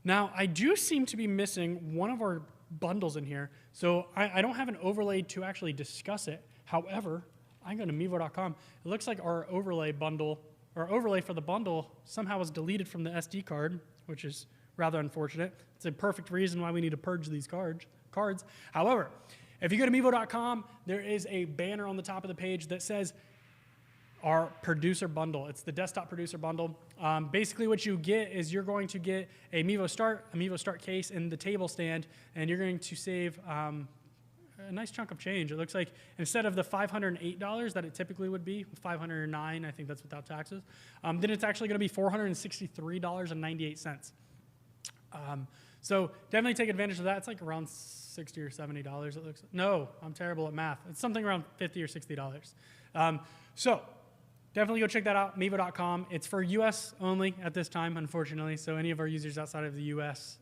Now, I do seem to be missing one of our bundles in here, so I don't have an overlay to actually discuss it. However, I go to Mevo.com. It looks like our overlay bundle, or overlay for the bundle, somehow was deleted from the SD card, which is rather unfortunate. It's a perfect reason why we need to purge these cards. However, if you go to Mevo.com, there is a banner on the top of the page that says our producer bundle. It's the desktop producer bundle. Basically what you get is you're going to get a Vivostart case, and the table stand, and you're going to save a nice chunk of change. It looks like instead of the $508 that it typically would be, $509, I think that's without taxes, then it's actually going to be $463.98. So definitely take advantage of that. It's like around $60 or $70. It looks. No, I'm terrible at math. It's something around $50 or $60. So definitely go check that out. Mevo.com. It's for U.S. only at this time, unfortunately. So any of our users outside of the U.S.,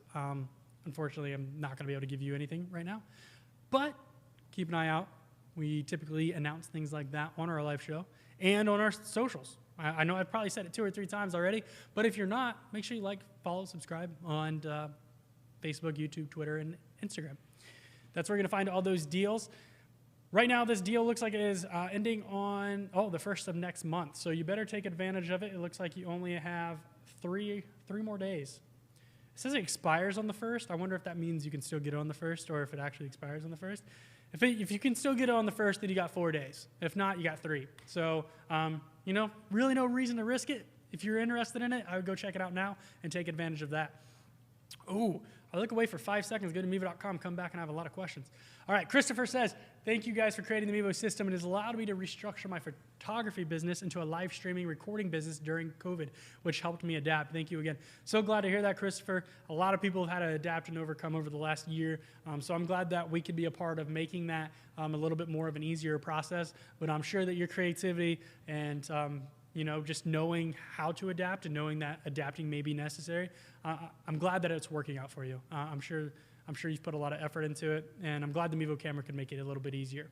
unfortunately, I'm not going to be able to give you anything right now. But keep an eye out. We typically announce things like that on our live show and on our socials. I know I've probably said it 2 or 3 times already, but if you're not, make sure you like, follow, subscribe on Facebook, YouTube, Twitter, and Instagram. That's where you're going to find all those deals. Right now, this deal looks like it is ending on, the 1st of next month. So you better take advantage of it. It looks like you only have three more days. It says it expires on the 1st. I wonder if that means you can still get it on the 1st or if it actually expires on the 1st. If you can still get it on the 1st, then you got 4 days. If not, you got 3. So, really no reason to risk it. If you're interested in it, I would go check it out now and take advantage of that. Ooh, I look away for 5 seconds, go to Mevo.com, come back, and I have a lot of questions. All right, Christopher says, thank you guys for creating the Mevo system. It has allowed me to restructure my photography business into a live streaming recording business during COVID, which helped me adapt. Thank you again. So glad to hear that, Christopher. A lot of people have had to adapt and overcome over the last year. So I'm glad that we could be a part of making that a little bit more of an easier process. But I'm sure that your creativity and just knowing how to adapt and knowing that adapting may be necessary, I'm glad that it's working out for you. I'm sure you've put a lot of effort into it, and I'm glad the Mevo camera can make it a little bit easier.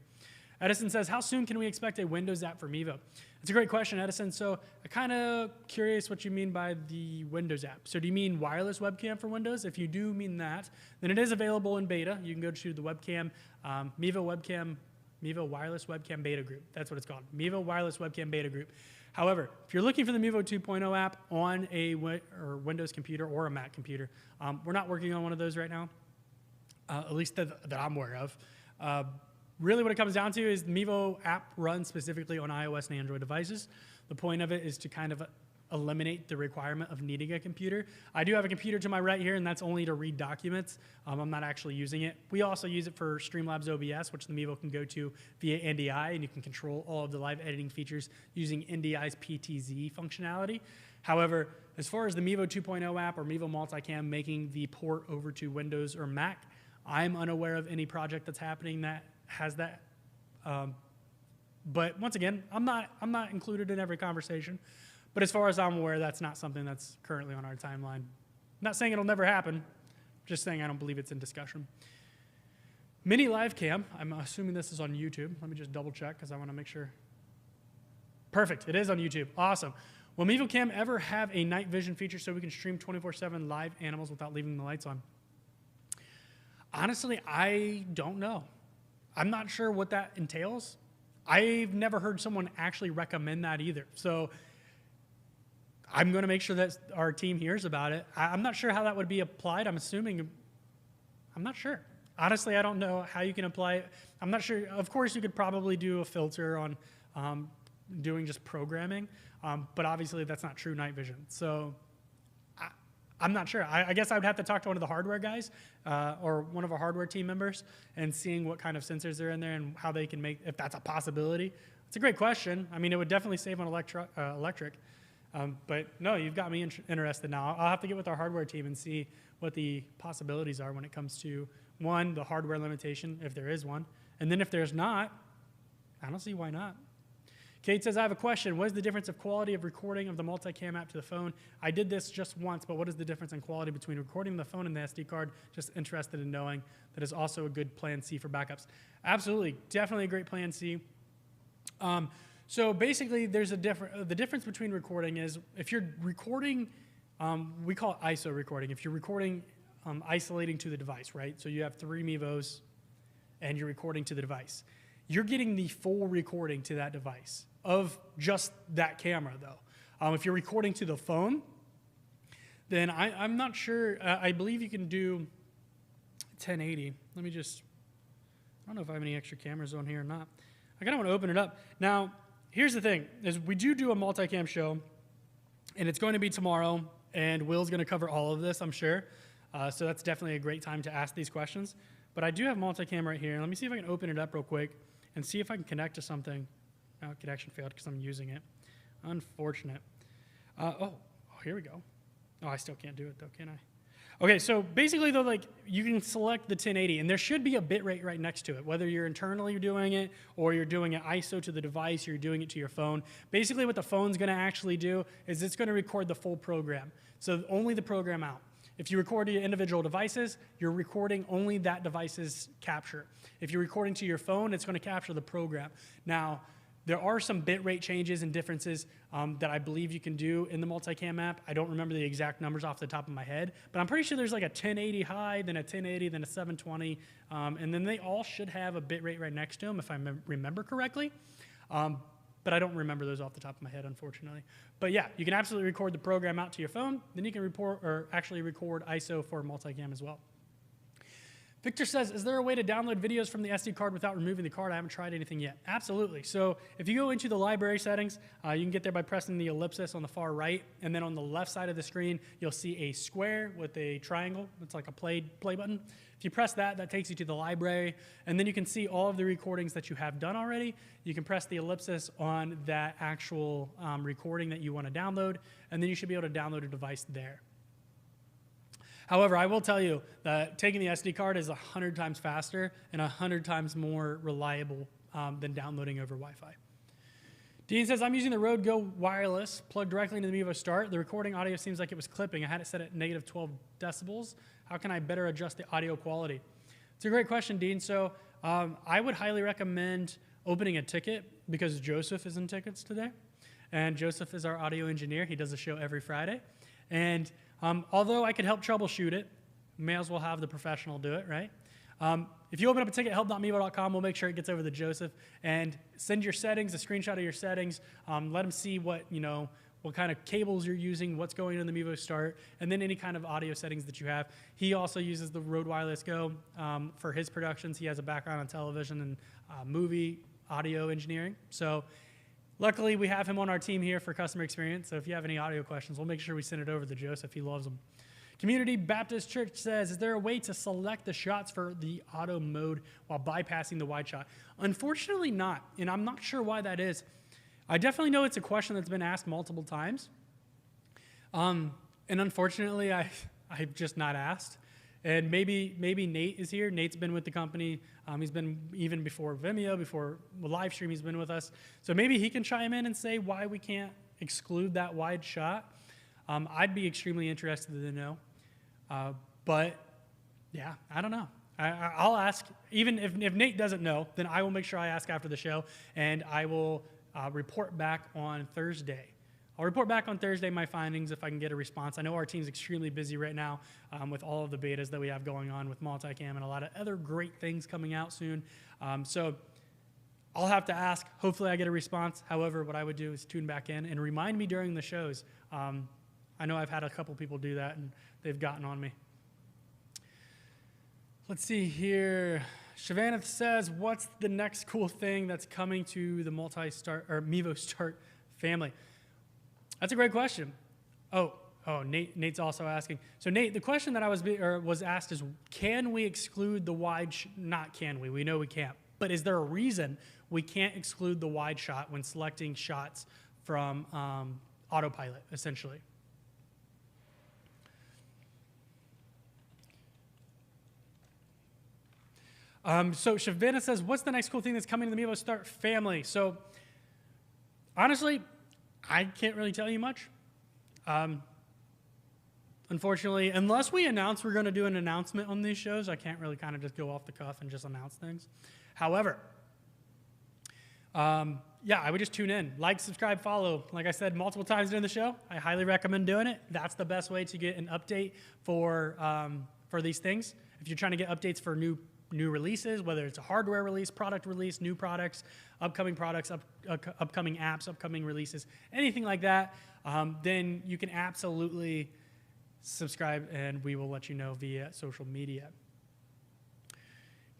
Edison says, how soon can we expect a Windows app for Mevo? It's a great question, Edison. So I'm kind of curious what you mean by the Windows app. So do you mean wireless webcam for Windows? If you do mean that, then it is available in beta. You can go to the webcam, Mevo Wireless Webcam Beta Group. That's what it's called, Mevo Wireless Webcam Beta Group. However, if you're looking for the Mevo 2.0 app on a Windows computer or a Mac computer, we're not working on one of those right now, at least that I'm aware of. Really what it comes down to is the Mevo app runs specifically on iOS and Android devices. The point of it is to kind of eliminate the requirement of needing a computer. I do have a computer to my right here, and that's only to read documents. I'm not actually using it. We also use it for Streamlabs OBS, which the Mevo can go to via NDI, and you can control all of the live editing features using NDI's PTZ functionality. However, as far as the Mevo 2.0 app or Mevo Multicam making the port over to Windows or Mac, I'm unaware of any project that's happening that has that. But once again, I'm not included in every conversation. But as far as I'm aware, that's not something that's currently on our timeline. I'm not saying it'll never happen, just saying I don't believe it's in discussion. Mini Live Cam, I'm assuming this is on YouTube. Let me just double check because I want to make sure. Perfect, it is on YouTube. Awesome. Will Mevo Cam ever have a night vision feature so we can stream 24/7 live animals without leaving the lights on? Honestly, I don't know. I'm not sure what that entails. I've never heard someone actually recommend that either. So I'm going to make sure that our team hears about it. I'm not sure how that would be applied. I'm not sure. Honestly, I don't know how you can apply it. I'm not sure. Of course, you could probably do a filter on doing just programming, but obviously that's not true night vision. So I'm not sure. I guess I would have to talk to one of the hardware guys or one of our hardware team members and seeing what kind of sensors are in there and how they can make, if that's a possibility. It's a great question. I mean, it would definitely save on electric. But no, you've got me interested now. I'll have to get with our hardware team and see what the possibilities are when it comes to, one, the hardware limitation, if there is one. And then if there's not, I don't see why not. Kate says, I have a question. What is the difference of quality of recording of the Multicam app to the phone? I did this just once, but what is the difference in quality between recording the phone and the SD card? Just interested in knowing. That is also a good plan C for backups. Absolutely. Definitely a great plan C. So basically, there's the difference between recording is if you're recording, we call it ISO recording. If you're recording isolating to the device, right? So you have 3 Meevos and you're recording to the device. You're getting the full recording to that device of just that camera, though. If you're recording to the phone, then I'm not sure. I believe you can do 1080. Let me just, I don't know if I have any extra cameras on here or not. I kind of want to open it up. Now, here's the thing, is we do a multicam show, and it's going to be tomorrow, and Will's going to cover all of this, I'm sure. So that's definitely a great time to ask these questions. But I do have multicam right here. Let me see if I can open it up real quick and see if I can connect to something. Oh, connection failed because I'm using it. Unfortunate. Here we go. Oh, I still can't do it though, can I? Okay, so basically though, like you can select the 1080 and there should be a bit rate right next to it, whether you're internally doing it or you're doing it ISO to the device, or you're doing it to your phone. Basically what the phone's gonna actually do is it's gonna record the full program. So only the program out. If you record to your individual devices, you're recording only that device's capture. If you're recording to your phone, it's gonna capture the program. Now, there are some bitrate changes and differences that I believe you can do in the Multicam app. I don't remember the exact numbers off the top of my head, but I'm pretty sure there's like a 1080 high, then a 1080, then a 720, and then they all should have a bitrate right next to them if I remember correctly. But I don't remember those off the top of my head, unfortunately. But yeah, you can absolutely record the program out to your phone, then you can actually record ISO for Multicam as well. Victor says, is there a way to download videos from the SD card without removing the card? I haven't tried anything yet. Absolutely. So if you go into the library settings, you can get there by pressing the ellipsis on the far right, and then on the left side of the screen, you'll see a square with a triangle. It's like a play button. If you press that, that takes you to the library, and then you can see all of the recordings that you have done already. You can press the ellipsis on that actual recording that you want to download, and then you should be able to download a device there. However, I will tell you that taking the SD card is 100 times faster and 100 times more reliable than downloading over Wi-Fi. Dean says, I'm using the Rode Go wireless plugged directly into the Vivostart. The recording audio seems like it was clipping. I had it set at negative 12 decibels. How can I better adjust the audio quality? It's a great question, Dean. So I would highly recommend opening a ticket because Joseph is in tickets today. And Joseph is our audio engineer. He does a show every Friday. And although I could help troubleshoot it, may as well have the professional do it, right? If you open up a ticket, help.mevo.com, we'll make sure it gets over to Joseph, and send your settings, a screenshot of your settings, let him see what kind of cables you're using, what's going on in the Vivostart, and then any kind of audio settings that you have. He also uses the Rode Wireless Go for his productions. He has a background on television and movie audio engineering. So luckily, we have him on our team here for customer experience, so if you have any audio questions, we'll make sure we send it over to Joseph. He loves them. Community Baptist Church says, is there a way to select the shots for the auto mode while bypassing the wide shot? Unfortunately not, and I'm not sure why that is. I definitely know it's a question that's been asked multiple times, and unfortunately, I've just not asked. And maybe Nate is here. Nate's been with the company. He's been even before Vimeo, before the live stream, he's been with us. So maybe he can chime in and say why we can't exclude that wide shot. I'd be extremely interested to know. But yeah, I don't know. I'll ask. Even if Nate doesn't know, then I will make sure I ask after the show, and I will report back on Thursday. I'll report back on Thursday my findings if I can get a response. I know our team's extremely busy right now with all of the betas that we have going on with Multicam and a lot of other great things coming out soon. So I'll have to ask. Hopefully I get a response. However, what I would do is tune back in and remind me during the shows. I know I've had a couple people do that, and they've gotten on me. Let's see here. Shavanath says, what's the next cool thing that's coming to the Vivostart family? That's a great question. Oh, Nate's also asking. So Nate, the question that I was asked is, can we exclude the wide? Not can we? We know we can't. But is there a reason we can't exclude the wide shot when selecting shots from autopilot, essentially? So Shavana says, what's the next cool thing that's coming to the Vivostart family? So honestly, I can't really tell you much. Unfortunately, unless we announce we're going to do an announcement on these shows, I can't really kind of just go off the cuff and just announce things. However, yeah, I would just tune in. Like, subscribe, follow. Like I said multiple times during the show, I highly recommend doing it. That's the best way to get an update for these things. If you're trying to get updates for new releases, whether it's a hardware release, product release, new products, upcoming apps, upcoming releases, anything like that, then you can absolutely subscribe and we will let you know via social media.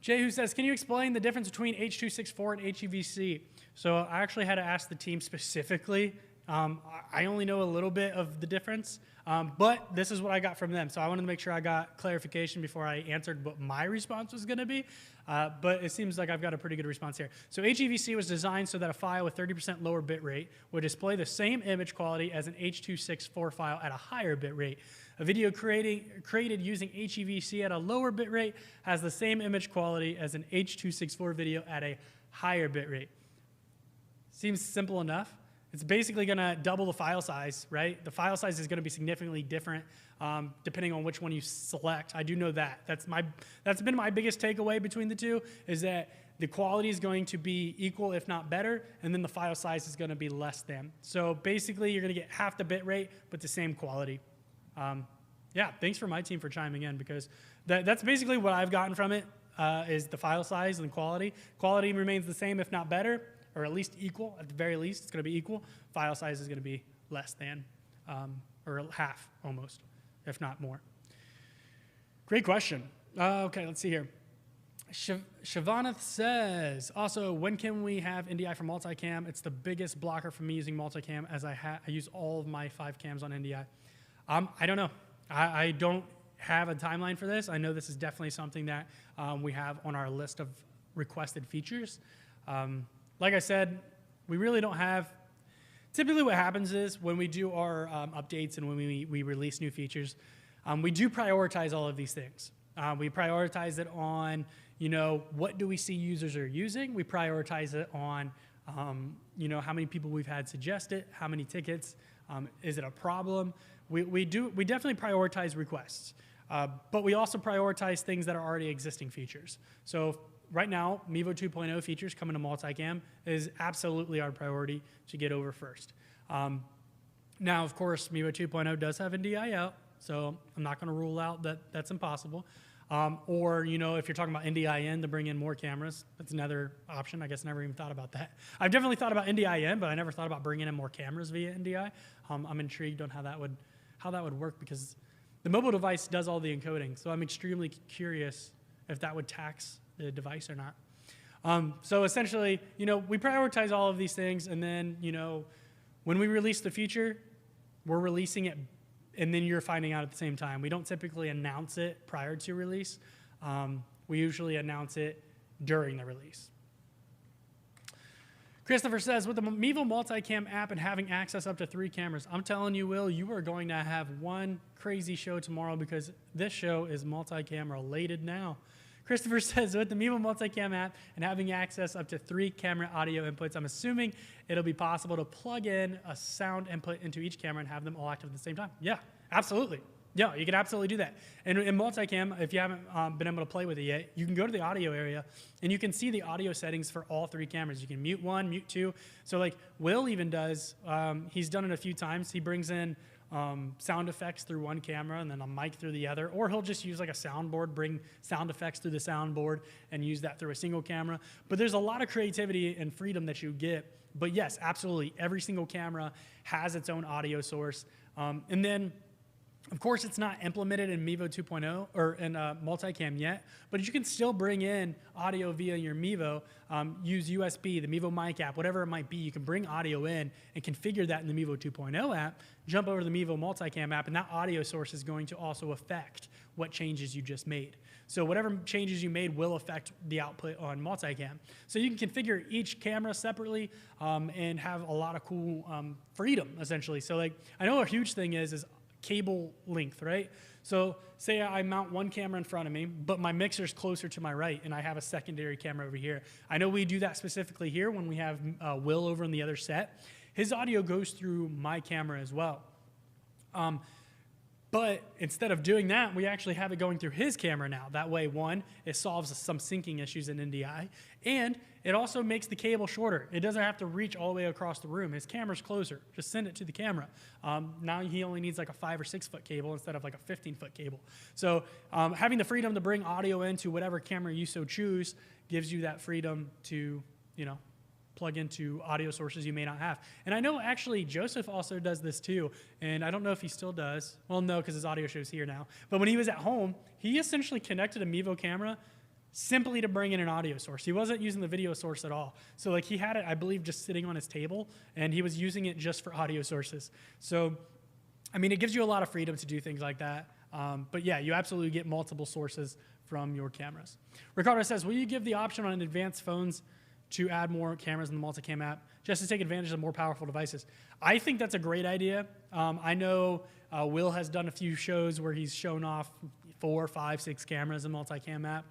Jay, who says, can you explain the difference between H.264 and HEVC? So I actually had to ask the team specifically. I only know a little bit of the difference, but this is what I got from them. So I wanted to make sure I got clarification before I answered what my response was going to be. But it seems like I've got a pretty good response here. So HEVC was designed so that a file with 30% lower bit rate would display the same image quality as an H.264 file at a higher bit rate. A video created using HEVC at a lower bit rate has the same image quality as an H.264 video at a higher bit rate. Seems simple enough. It's basically going to double the file size, right? The file size is going to be significantly different depending on which one you select. I do know that. That's been my biggest takeaway between the two, is that the quality is going to be equal, if not better, and then the file size is going to be less than. So basically, you're going to get half the bit rate, but the same quality. Yeah, thanks for my team for chiming in, because that's basically what I've gotten from it, is the file size and quality. Quality remains the same, if not better, or at least equal. At the very least, it's going to be equal. File size is going to be less than, or half almost, if not more. Great question. Okay, let's see here. Shavanath says, also, when can we have NDI for Multicam? It's the biggest blocker for me using Multicam, as I use all of my 5 cams on NDI. I don't know. I don't have a timeline for this. I know this is definitely something that we have on our list of requested features. Like I said, we really don't have. Typically what happens is when we do our updates and when we release new features, we do prioritize all of these things. We prioritize it on, what do we see users are using? We prioritize it on, how many people we've had suggest it, how many tickets, is it a problem? We definitely prioritize requests, but we also prioritize things that are already existing features. So right now, Mevo 2.0 features coming to Multicam is absolutely our priority to get over first. Now, of course, Mevo 2.0 does have NDI out, so I'm not going to rule out that that's impossible. Or, if you're talking about NDI in to bring in more cameras, that's another option. I guess I never even thought about that. I've definitely thought about NDI in, but I never thought about bringing in more cameras via NDI. I'm intrigued on how that would work, because the mobile device does all the encoding, so I'm extremely curious if that would tax the device or not. So essentially, we prioritize all of these things, and then, when we release the feature, we're releasing it, and then you're finding out at the same time. We don't typically announce it prior to release. We usually announce it during the release. Christopher says, with the Mevo Multicam app and having access up to 3 cameras, I'm telling you, Will, you are going to have one crazy show tomorrow, because this show is multicam related now. Christopher says, with the Mevo Multicam app and having access up to 3 camera audio inputs, I'm assuming it'll be possible to plug in a sound input into each camera and have them all active at the same time. Yeah, absolutely. Yeah, you can absolutely do that. And in Multicam, if you haven't been able to play with it yet, you can go to the audio area and you can see the audio settings for all 3 cameras. You can mute 1, mute 2. So like Will even does, he's done it a few times. He brings in sound effects through one camera and then a mic through the other, or he'll just use like a soundboard, bring sound effects through the soundboard and use that through a single camera. But there's a lot of creativity and freedom that you get. But yes, absolutely, every single camera has its own audio source. And then Of course, it's not implemented in Mevo 2.0 or in Multicam yet, but you can still bring in audio via your Mevo, use USB, the Mevo mic app, whatever it might be. You can bring audio in and configure that in the Mevo 2.0 app, jump over to the Mevo Multicam app, and that audio source is going to also affect what changes you just made. So whatever changes you made will affect the output on Multicam. So you can configure each camera separately and have a lot of cool freedom, essentially. So like, I know a huge thing is cable length, right? So say I mount one camera in front of me, but my mixer's closer to my right, and I have a secondary camera over here. I know we do that specifically here when we have Will over on the other set. His audio goes through my camera as well. But instead of doing that, we actually have it going through his camera now. That way, one, it solves some syncing issues in NDI, and it also makes the cable shorter. It doesn't have to reach all the way across the room. His camera's closer. Just send it to the camera. Now he only needs like a 5 or 6 foot cable instead of like a 15-foot cable. So having the freedom to bring audio into whatever camera you so choose gives you that freedom to, plug into audio sources you may not have. And I know actually Joseph also does this too, and I don't know if he still does. Well, no, because his audio show's here now. But when he was at home, he essentially connected a Mevo camera simply to bring in an audio source. He wasn't using the video source at all. So like he had it, I believe, just sitting on his table, and he was using it just for audio sources. So, I mean, it gives you a lot of freedom to do things like that. But yeah, you absolutely get multiple sources from your cameras. Ricardo says, will you give the option on advanced phones to add more cameras in the Multicam app just to take advantage of more powerful devices? I think that's a great idea. I know Will has done a few shows where he's shown off 4, 5, 6 cameras in Multicam app.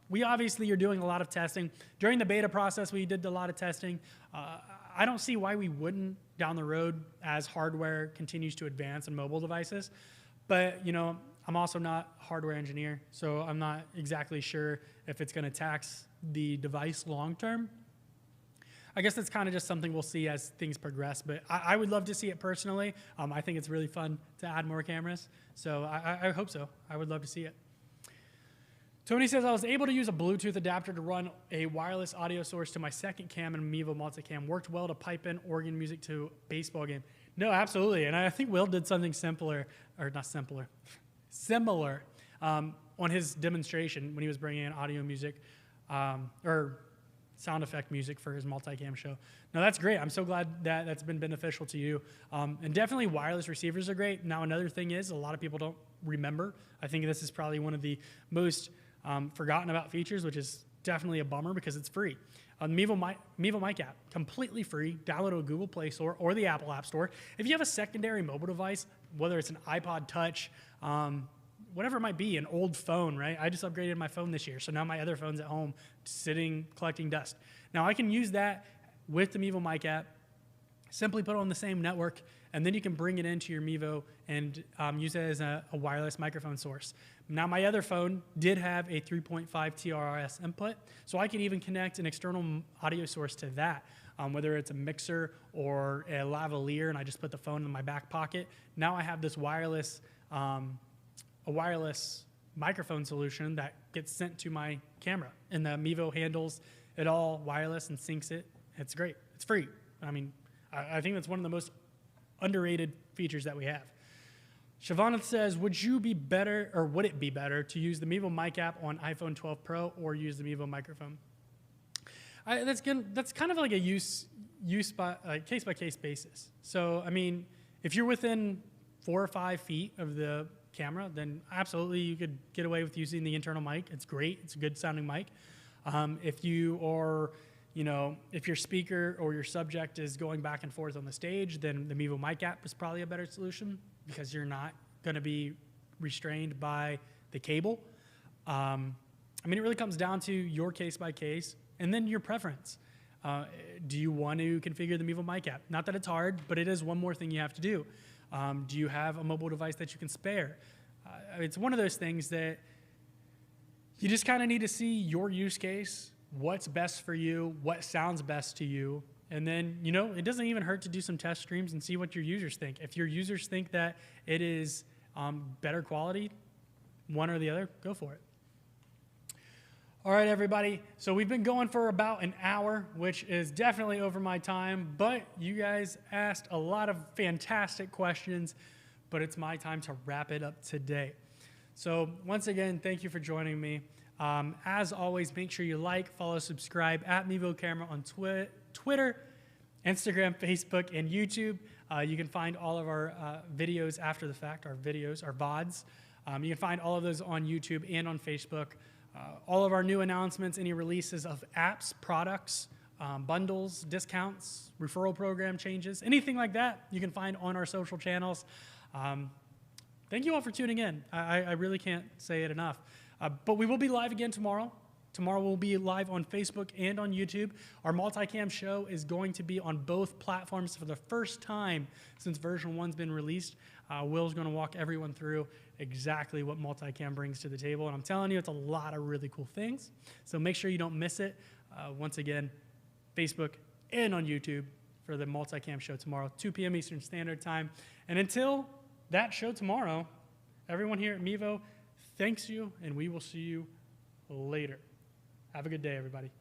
We obviously are doing a lot of testing. During the beta process, we did a lot of testing. I don't see why we wouldn't down the road as hardware continues to advance in mobile devices. But, I'm also not a hardware engineer, so I'm not exactly sure if it's going to tax the device long term. I guess that's kind of just something we'll see as things progress, but I would love to see it personally. I think it's really fun to add more cameras, so I hope so. I would love to see it. Tony says, I was able to use a Bluetooth adapter to run a wireless audio source to my second cam in Mevo Multicam. Worked well to pipe in organ music to a baseball game. No, absolutely, and I think Will did something similar on his demonstration when he was bringing in audio music or sound effect music for his Multicam show. Now that's great. I'm so glad that that's been beneficial to you. And definitely wireless receivers are great. Now another thing is a lot of people don't remember. I think this is probably one of the most forgotten about features, which is definitely a bummer because it's free. Mevo Mic app, completely free. Download to a Google Play Store or the Apple App Store. If you have a secondary mobile device, whether it's an iPod Touch, whatever it might be, an old phone, right? I just upgraded my phone this year, so now my other phone's at home sitting, collecting dust. Now I can use that with the Mevo Mic app, simply put it on the same network, and then you can bring it into your Mevo and use it as a wireless microphone source. Now my other phone did have a 3.5 TRRS input, so I can even connect an external audio source to that, whether it's a mixer or a lavalier, and I just put the phone in my back pocket. Now I have this wireless microphone solution that gets sent to my camera, and the Mevo handles it all wireless and syncs it. It's great. It's free. I mean, I think that's one of the most underrated features that we have. Shavana says, would it be better to use the Mevo Mic app on iPhone 12 Pro or use the Mevo microphone? That's kind of like a case-by-case basis. So, I mean, if you're within 4 or 5 feet of the camera, then absolutely you could get away with using the internal mic. It's great. It's a good sounding mic. If you are, if your speaker or your subject is going back and forth on the stage, then the Mevo Mic app is probably a better solution because you're not going to be restrained by the cable. I mean, it really comes down to your case by case and then your preference. Do you want to configure the Mevo Mic app? Not that it's hard, but it is one more thing you have to do. Do you have a mobile device that you can spare? It's one of those things that you just kind of need to see your use case, what's best for you, what sounds best to you, and then, it doesn't even hurt to do some test streams and see what your users think. If your users think that it is better quality, one or the other, go for it. All right, everybody. So we've been going for about an hour, which is definitely over my time, but you guys asked a lot of fantastic questions. but it's my time to wrap it up today. So once again, thank you for joining me. As always, make sure you like, follow, subscribe at Mevo Camera on Twitter, Instagram, Facebook, and YouTube. You can find all of our videos after the fact, our videos, our VODs. You can find all of those on YouTube and on Facebook. All of our new announcements, any releases of apps, products, bundles, discounts, referral program changes, anything like that, you can find on our social channels. Thank you all for tuning in. I really can't say it enough. But we will be live again tomorrow. Tomorrow we'll be live on Facebook and on YouTube. Our Multicam show is going to be on both platforms for the first time since version 1's been released. Will's going to walk everyone through exactly what Multicam brings to the table. And I'm telling you, it's a lot of really cool things. So make sure you don't miss it. Once again, Facebook and on YouTube for the Multicam show tomorrow, 2 p.m. Eastern Standard Time. And until that show tomorrow, everyone here at Mevo, thanks you, and we will see you later. Have a good day, everybody.